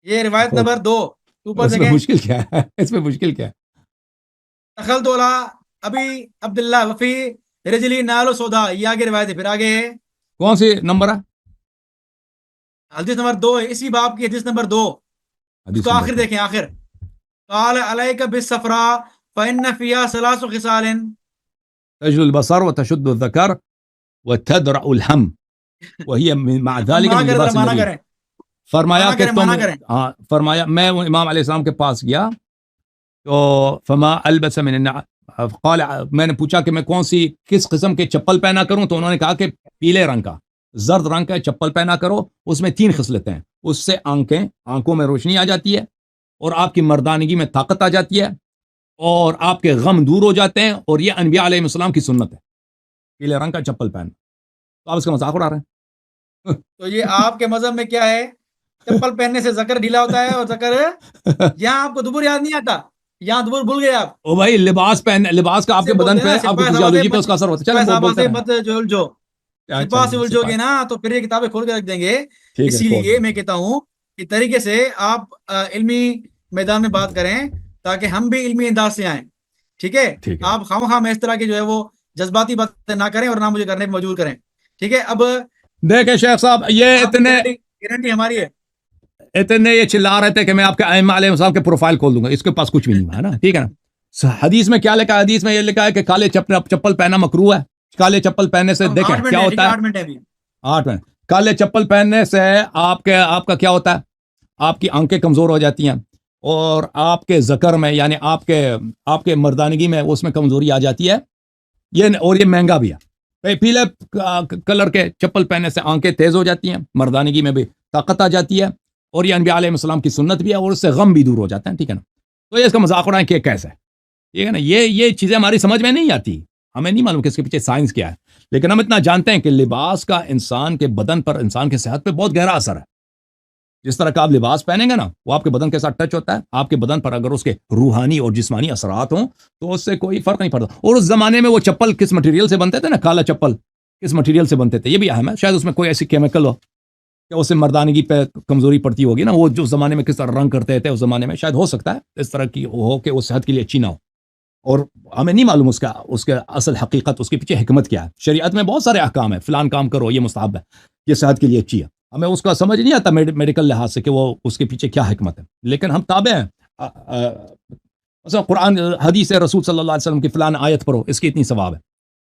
یہ روایت نمبر 2 اوپر اس میں دیکھیں. مشکل کیا ہے؟ اس میں مشکل کیا ہے؟ دخلت علی ابی عبداللہ وفی رجلی نالو سودا، یہ آگے روایت ہے. پھر آگے کون سی نمبر ہے؟ حدیث نمبر 2 ہے، اسی باب کی حدیث نمبر 2. اس کو حدیث نمبر آخر 2. دیکھیں، آخر. قال علیک بالصفراء فإن فیہا 3 خصال. تجل البصر وتشد الذكر وتدرأ الهم وهي مع اب ذلك مانا من کریں، ذرا لباس مانا النبي. کریں، فرمایا مانا کہ کریں، تم، مانا کریں. فرمایا میں امام علیہ السلام کے پاس گیا تو فما البس من قال، میں نے پوچھا کہ میں کس قسم کے چپل پہنا کروں، تو انہوں نے کہا کہ پیلے رنگ کا، زرد رنگ کا چپل پہنا کرو، اس میں 3 خصلتیں ہیں، اس سے آنکھوں میں روشنی آ جاتی ہے، اور آپ کی مردانگی میں طاقت آ جاتی ہے، اور آپ کے غم دور ہو جاتے ہیں، اور یہ انبیاء علیہ السلام کی سنت ہے. پیلے رنگ کا چپل پہن، تو آپ اس کا مذاق اڑا رہے ہیں. تو یہ آپ کے مذہب میں کیا ہے؟ چپل پہننے سے ذکر ڈھیلا ہوتا ہے، اور ذکر یہاں آپ کو دبر یاد نہیں آتا، یہاں دبر بھول گئے آپ. او بھائی لباس کا آپ کے بدن پہ آپ کی فزیولوجی پہ اس کا اثر ہوتا ہے. چلو بولتے مت جو الجھو، سپاہ سے الجھو گے نا تو پھر یہ کتابیں کھول کے رکھ دیں گے. اسی لیے میں کہتا ہوں کہ طریقے سے آپ علمی میدان میں بات کریں تاکہ ہم بھی علمی انداز سے آئیں. ٹھیک ہے، آپ خواہ میں اس طرح کی جو ہے وہ جذباتی باتیں نہ کریں اور نہ مجھے کرنے پہ مجبور کریں. ٹھیک ہے، اب دیکھیں شیخ صاحب، یہ گارنٹی ہماری ہے. اتنے یہ چلا رہے تھے کہ میں آپ کے ائمہ علیہ السلام کے پروفائل کھول دوں گا، اس کے پاس کچھ بھی نہیں ہے نا. ٹھیک ہے نا. حدیث میں کیا لکھا ہے؟ حدیث میں یہ لکھا ہے کہ کالے چپل پہننا مکروہ ہے. کالے چپل پہننے سے دیکھیں کیا ہوتا ہے. 8 منٹ. کالے چپل پہننے سے آپ کا کیا ہوتا ہے؟ آپ کی آنکھیں کمزور ہو جاتی ہیں، اور آپ کے ذکر میں یعنی آپ کے مردانگی میں اس میں کمزوری آ جاتی ہے. یہ مہنگا بھی ہے. پیلے کلر کے چپل پہننے سے آنکھیں تیز ہو جاتی ہیں، مردانگی میں بھی طاقت آ جاتی ہے، اور یہ انبیاء علیہ السلام کی سنت بھی ہے، اور اس سے غم بھی دور ہو جاتا ہے. ٹھیک ہے نا. تو یہ اس کا مذاق اڑائیں کہ کیسے ہے. ٹھیک ہے نا. یہ چیزیں ہماری سمجھ میں نہیں آتی، ہمیں نہیں معلوم کہ اس کے پیچھے سائنس کیا ہے، لیکن ہم اتنا جانتے ہیں کہ لباس کا انسان کے بدن پر، انسان کی صحت پہ بہت گہرا اثر ہے. جس طرح کا آپ لباس پہنیں گے نا، وہ آپ کے بدن کے ساتھ ٹچ ہوتا ہے. آپ کے بدن پر اگر اس کے روحانی اور جسمانی اثرات ہوں تو اس سے کوئی فرق نہیں پڑتا. اور اس زمانے میں وہ چپل کس مٹیریل سے بنتے تھے نا، کالا چپل کس مٹیریل سے بنتے تھے، یہ بھی اہم ہے. شاید اس میں کوئی ایسی کیمیکل ہو کہ اس سے مردانگی پہ کمزوری پڑتی ہوگی نا. وہ جو زمانے میں کس طرح رنگ کرتے تھے اس زمانے میں، شاید ہو سکتا ہے اس طرح کی ہو کہ وہ صحت کے لیے اچھی نہ ہو، اور ہمیں نہیں معلوم اس کا اصل حقیقت، اس کے پیچھے حکمت کیا ہے. شریعت میں بہت سارے احکام ہیں، فلان کام کرو یہ مستحب ہے، یہ صحت کے لیے اچھی ہے. ہمیں اس کا سمجھ نہیں آتا میڈیکل لحاظ سے کہ وہ اس کے پیچھے کیا حکمت ہے، لیکن ہم تابع ہیں. مثلا قرآن حدیث رسول صلی اللہ علیہ وسلم کی فلان آیت پڑھو اس کی اتنی ثواب ہے،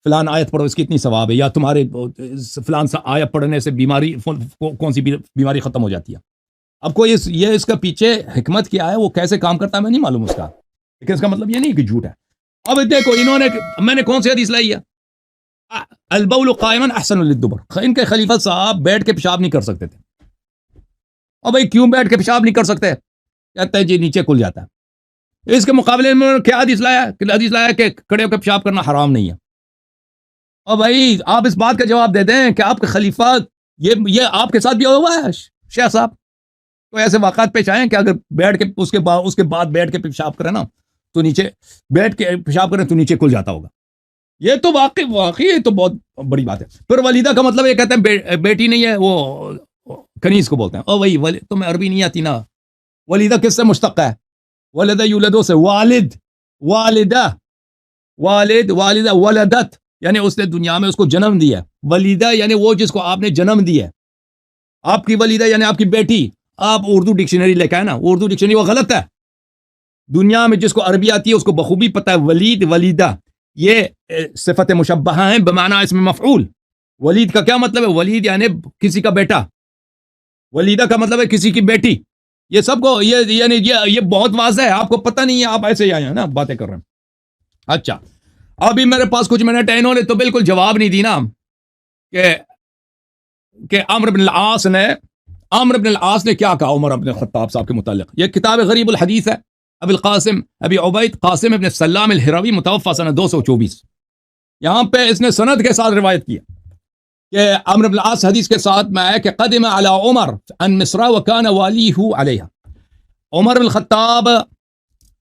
فلان آیت پڑھو اس کی اتنی ثواب ہے، یا تمہارے فلان سا آیت پڑھنے سے بیماری کون سی بیماری ختم ہو جاتی ہے. اب کوئی یہ اس کا پیچھے حکمت کیا ہے، وہ کیسے کام کرتا ہے، میں نہیں معلوم اس کا، لیکن اس کا مطلب یہ نہیں کہ جھوٹ ہے. اب دیکھو میں نے کون سی حدیث لائی ہے؟ البول قائما احسن للدبر. ان کے خلیفہ صاحب بیٹھ کے پیشاب نہیں کر سکتے تھے. اور بھائی کیوں بیٹھ کے پیشاب نہیں کر سکتے؟ کہتے ہیں جی نیچے کھل جاتا ہے. اس کے مقابلے میں کیا حدیث لایا کہ کھڑے ہو کے پیشاب کرنا حرام نہیں ہے. اور بھائی آپ اس بات کا جواب دے دیں کہ آپ کے خلیفہ یہ آپ کے ساتھ بھی ہوا ہے شیخ صاحب؟ تو ایسے واقعات پیش آئے ہیں کہ اگر بیٹھ کے اس کے بعد بیٹھ کے پیشاب کریں نا تو نیچے بیٹھ کے پیشاب کریں تو نیچے کھل جاتا ہوگا. یہ تو واقعی یہ تو بہت بڑی بات ہے. پھر ولیدہ کا مطلب یہ کہتے ہیں بیٹی نہیں ہے، وہ کنیز کو بولتے ہیں. او بھائی تمہیں عربی نہیں آتی نا. ولیدہ کس سے مشتق ہے؟ ولدہ یولدو سے. والدہ ولدت یعنی اس نے دنیا میں اس کو جنم دیا. ولیدہ یعنی وہ جس کو آپ نے جنم دیا. آپ کی ولیدہ یعنی آپ کی بیٹی. آپ اردو ڈکشنری لے کے آئے نا، اردو ڈکشنری وہ غلط ہے. دنیا میں جس کو عربی آتی ہے اس کو بخوبی پتہ ہے ولید ولیدہ یہ صفت مشبہہ ہیں بمعنی اسم مفعول. ولید کا کیا مطلب ہے؟ ولید یعنی کسی کا بیٹا، ولیدہ کا مطلب ہے کسی کی بیٹی. یہ سب کو یہ بہت واضح ہے، آپ کو پتہ نہیں ہے، آپ ایسے ہی آئے ہیں نا باتیں کر رہے ہیں. اچھا ابھی میرے پاس کچھ منٹ ہے، انہوں نے تو بالکل جواب نہیں دی نا کہ عمرو بن العاص نے کیا کہا عمر بن الخطاب صاحب کے متعلق. یہ کتاب غریب الحدیث ہے، ابی عبید قاسم ابن سلام الہروی متوفی سنہ 224. یہاں پہ اس نے سند کے ساتھ روایت کیا کہ عمرو بن العاص حدیث کے ساتھ میں آیا کہ قدم علی عمر ان مصر وکان والیہ علیہ. عمر بن الخطاب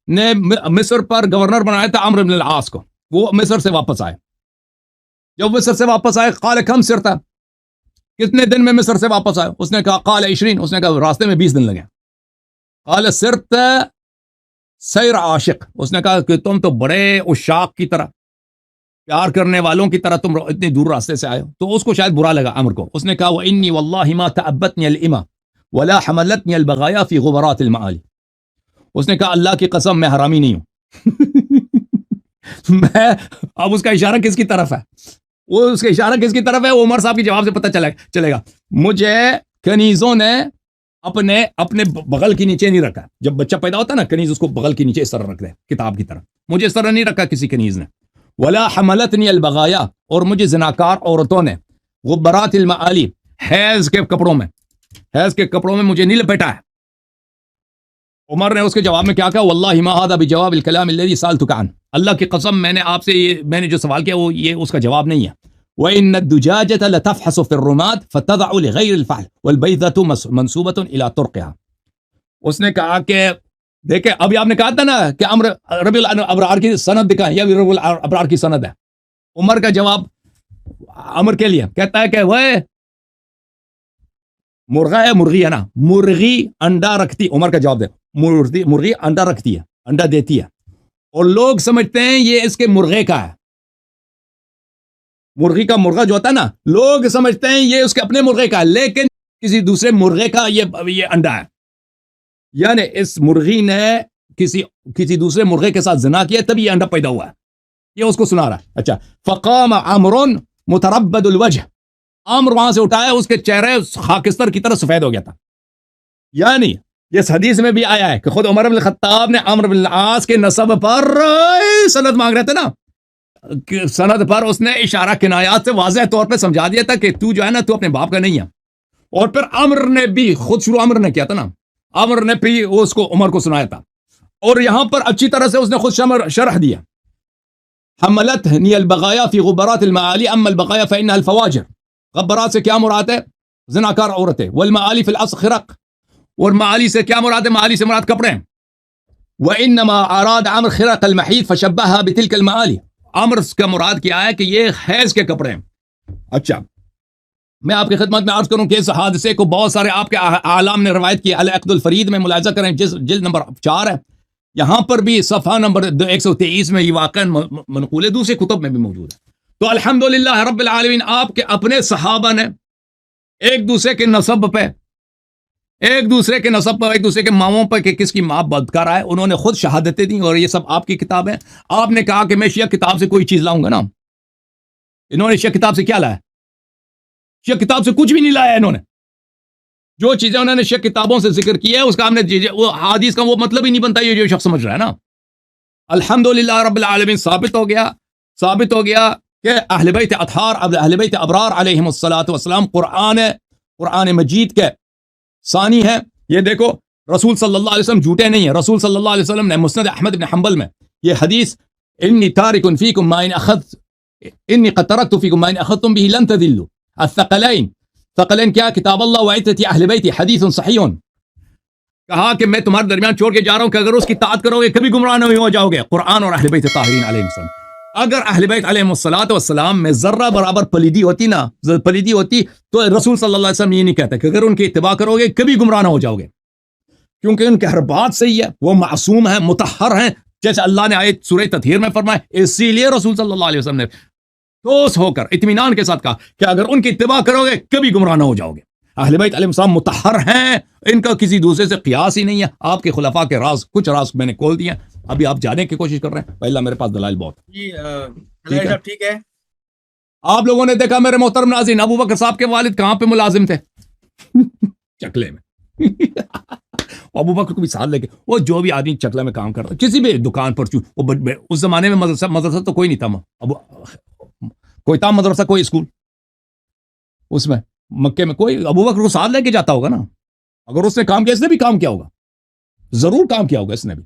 نے مصر پر گورنر بنایا تھا عمرو بن العاص کو. وہ مصر سے واپس آئے. جب مصر سے واپس آئے قال کم سرتا، کتنے دن میں مصر سے واپس آئے؟ اس نے کہا قال 20. اس نے کہا راستے میں 20 دن لگے. قال سرت سیر عاشق. اس نے کہا کہ تم تو بڑے عشاق کی طرح، پیار کرنے والوں کی طرح تم اتنی دور راستے سے آئے ہو. تو اس کو شاید برا لگا عمر کو. اس نے کہا وانی واللہ ما تعبتنی الامہ ولا حملتنی البغایا فی غبرات المعالی. اس نے کہا اللہ کی قسم میں حرامی نہیں ہوں. میں اب اس کا اشارہ کس کی طرف ہے؟ وہ اس کا اشارہ کس کی طرف ہے؟ عمر صاحب کے جواب سے پتہ چلے گا. مجھے کنیزوں نے اپنے بغل کے نیچے نہیں رکھا. جب بچہ پیدا ہوتا ہے نا کنیز اس کو بغل کے نیچے اس طرح رکھ دے کتاب کی طرح. مجھے اس طرح نہیں رکھا کسی کنیز نے. ولا حملتنی البغایا، اور مجھے زناکار عورتوں نے غبرات المعالی حیض کے کپڑوں میں مجھے نہیں لپیٹا ہے. عمر نے اس کے جواب میں کیا کہا؟ واللہ ما هذا بجواب الكلام الذي سالتك عنه. اللہ کی قسم میں نے جو سوال کیا وہ یہ اس کا جواب نہیں ہے. وإن الدجاجة لتفحص في الرماد فتضع لغير الفحل والبيضة منسوبة إلى طرقها. اس نے کہا کہ دیکھیں ابھی آپ نے کہا تھا نا کہ ربیع الابرار کی سند دکھائیں، یہ ربیع الابرار کی سند ہے. عمر کا جواب عمر کے لیے کہتا ہے کہ وہ مرغا ہے، مرغی ہے نا، مرغی انڈا رکھتی. عمر کا جواب دے، مرغی انڈا رکھتی ہے، انڈا دیتی ہے، اور لوگ سمجھتے ہیں یہ اس کے مرغے کا ہے. مرغی کا مرغا جو ہوتا ہے نا، لوگ سمجھتے ہیں یہ اس کے اپنے مرغے کا ہے، لیکن کسی دوسرے مرغے کا یہ انڈا ہے. یعنی اس مرغی نے کسی دوسرے مرغے کے ساتھ زنا کیا تب یہ انڈا پیدا ہوا ہے. یہ اس کو سنا رہا ہے. اچھا، فقام عمر متربد الوجہ، عمر وہاں سے اٹھایا، اس کے چہرے خاکستر کی طرح سفید ہو گیا تھا. یعنی اس حدیث میں بھی آیا ہے کہ خود عمر بن الخطاب نے عمرو بن العاص کے نسب پر سند مانگ رہے تھے نا، سند پر اس نے اشارہ کنایات سے واضح طور پہ سمجھا دیا تھا کہ تو جو ہے نا تو اپنے باپ کا نہیں ہے. اور پھر عمر نے بھی خود شروع عمر نے کیا تھا نا، عمر نے پھر اس کو عمر کو سنایا تھا. اور یہاں پر اچھی طرح سے اس نے خود شرح دیا. حملتنی البغایا فی غبرات المعالی اما البغایا فانها الفواجر. غبرات سے کیا مراد ہے؟ زناکار عورتیں. والمعالی فی الاصل خرق، اور معالی سے کیا مراد ہے؟ معالی سے مراد کپڑے ہیں. وانما اراد عمر خرق المحیط فشبہها بتلك المعالی. عمر کا مراد کیا ہے کہ یہ حیض کے کپڑے ہیں. اچھا، میں آپ کی خدمت میں عرض کروں کہ اس حادثے کو بہت سارے آپ کے اعلام نے روایت کی. العقد الفرید میں ملاحظہ کریں، جلد نمبر 4 ہے، یہاں پر بھی صفحہ نمبر 123 میں یہ واقعہ منقول ہے، دوسرے کتب میں بھی موجود ہے. تو الحمدللہ رب العالمین، آپ کے اپنے صحابہ نے ایک دوسرے کے نسب پہ، ایک دوسرے کے ماؤں پہ کہ کس کی ماں بدکار ہے، انہوں نے خود شہادتیں دیں، اور یہ سب آپ کی کتاب ہے. آپ نے کہا کہ میں شیعہ کتاب سے کوئی چیز لاؤں گا نا، انہوں نے شیعہ کتاب سے کیا لایا؟ شیعہ کتاب سے کچھ بھی نہیں لایا. انہوں نے جو چیزیں انہوں نے شیعہ کتابوں سے ذکر کی ہے، اس کا ہم نے وہ حدیث کا وہ مطلب ہی نہیں بنتا، یہ جو شخص سمجھ رہا ہے نا. الحمدللہ رب العالمین، ثابت ہو گیا کہ اہل بیت اطہار، اہل بیت ابرار علیہم الصلوۃ والسلام قرآن مجید کے ثانی ہے. یہ دیکھو، رسول صلی اللہ علیہ وسلم جھوٹے نہیں ہیں. رسول صلی اللہ علیہ وسلم نے مسند احمد بن حنبل میں یہ حدیث، انی تارک فیکم ما انی قد ترکت فیکم ما ان اخذتم به لن تضلوا ثقلین کیا؟ کتاب اللہ و عترتی اہل بیت، حدیث صحیح. کہا کہ میں تمہارے درمیان چھوڑ کے جا رہا ہوں کہ اگر اس کی اطاعت کرو گے کبھی گمراہ نہیں ہو جاؤ گے. قرآن اور اہل بیت طاہرین علیہ السلام. اگر اہل بیت علیہ الصلوۃ والسلام میں ذرہ برابر پلیدی ہوتی تو رسول صلی اللہ علیہ وسلم یہ نہیں کہتا کہ اگر ان کی اتباع کرو گے کبھی گمراہ نہ ہو جاؤ گے، کیونکہ ان کے ہر بات صحیح ہے، وہ معصوم ہیں، مطہر ہیں، جیسے اللہ نے آیت سورہ تطہیر میں فرمایا. اسی لیے رسول صلی اللہ علیہ وسلم نے ٹھوس ہو کر اطمینان کے ساتھ کہا کہ اگر ان کی اتباع کرو گے کبھی گمراہ نہ ہو جاؤ گے. اہل بیت علیہ السلام مطہر ہیں، ان کا کسی دوسرے سے قیاس ہی نہیں ہے. آپ کے خلفاء کے کچھ راز میں نے کھول دیے، ابھی آپ جانے کی کوشش کر رہے ہیں. پہلا میرے پاس دلائل بہت. ٹھیک ہے. آپ لوگوں نے دیکھا میرے محترم ناظرین، ابو بکر صاحب کے والد کہاں پہ ملازم تھے؟ چکلے میں. ابو بکر کو بھی ساتھ لے کے، وہ جو بھی آدمی چکلے میں کام کرتا، کسی بھی دکان پر اس زمانے میں مدرسہ تو کوئی نہیں تھا، کوئی تھا مدرسہ، کوئی اسکول اس میں مکے میں، کوئی ابو بکر کو ساتھ لے کے جاتا ہوگا نا. اگر اس نے کام کیا، اس نے بھی کام کیا ہوگا، ضرور کام کیا ہوگا اس نے بھی.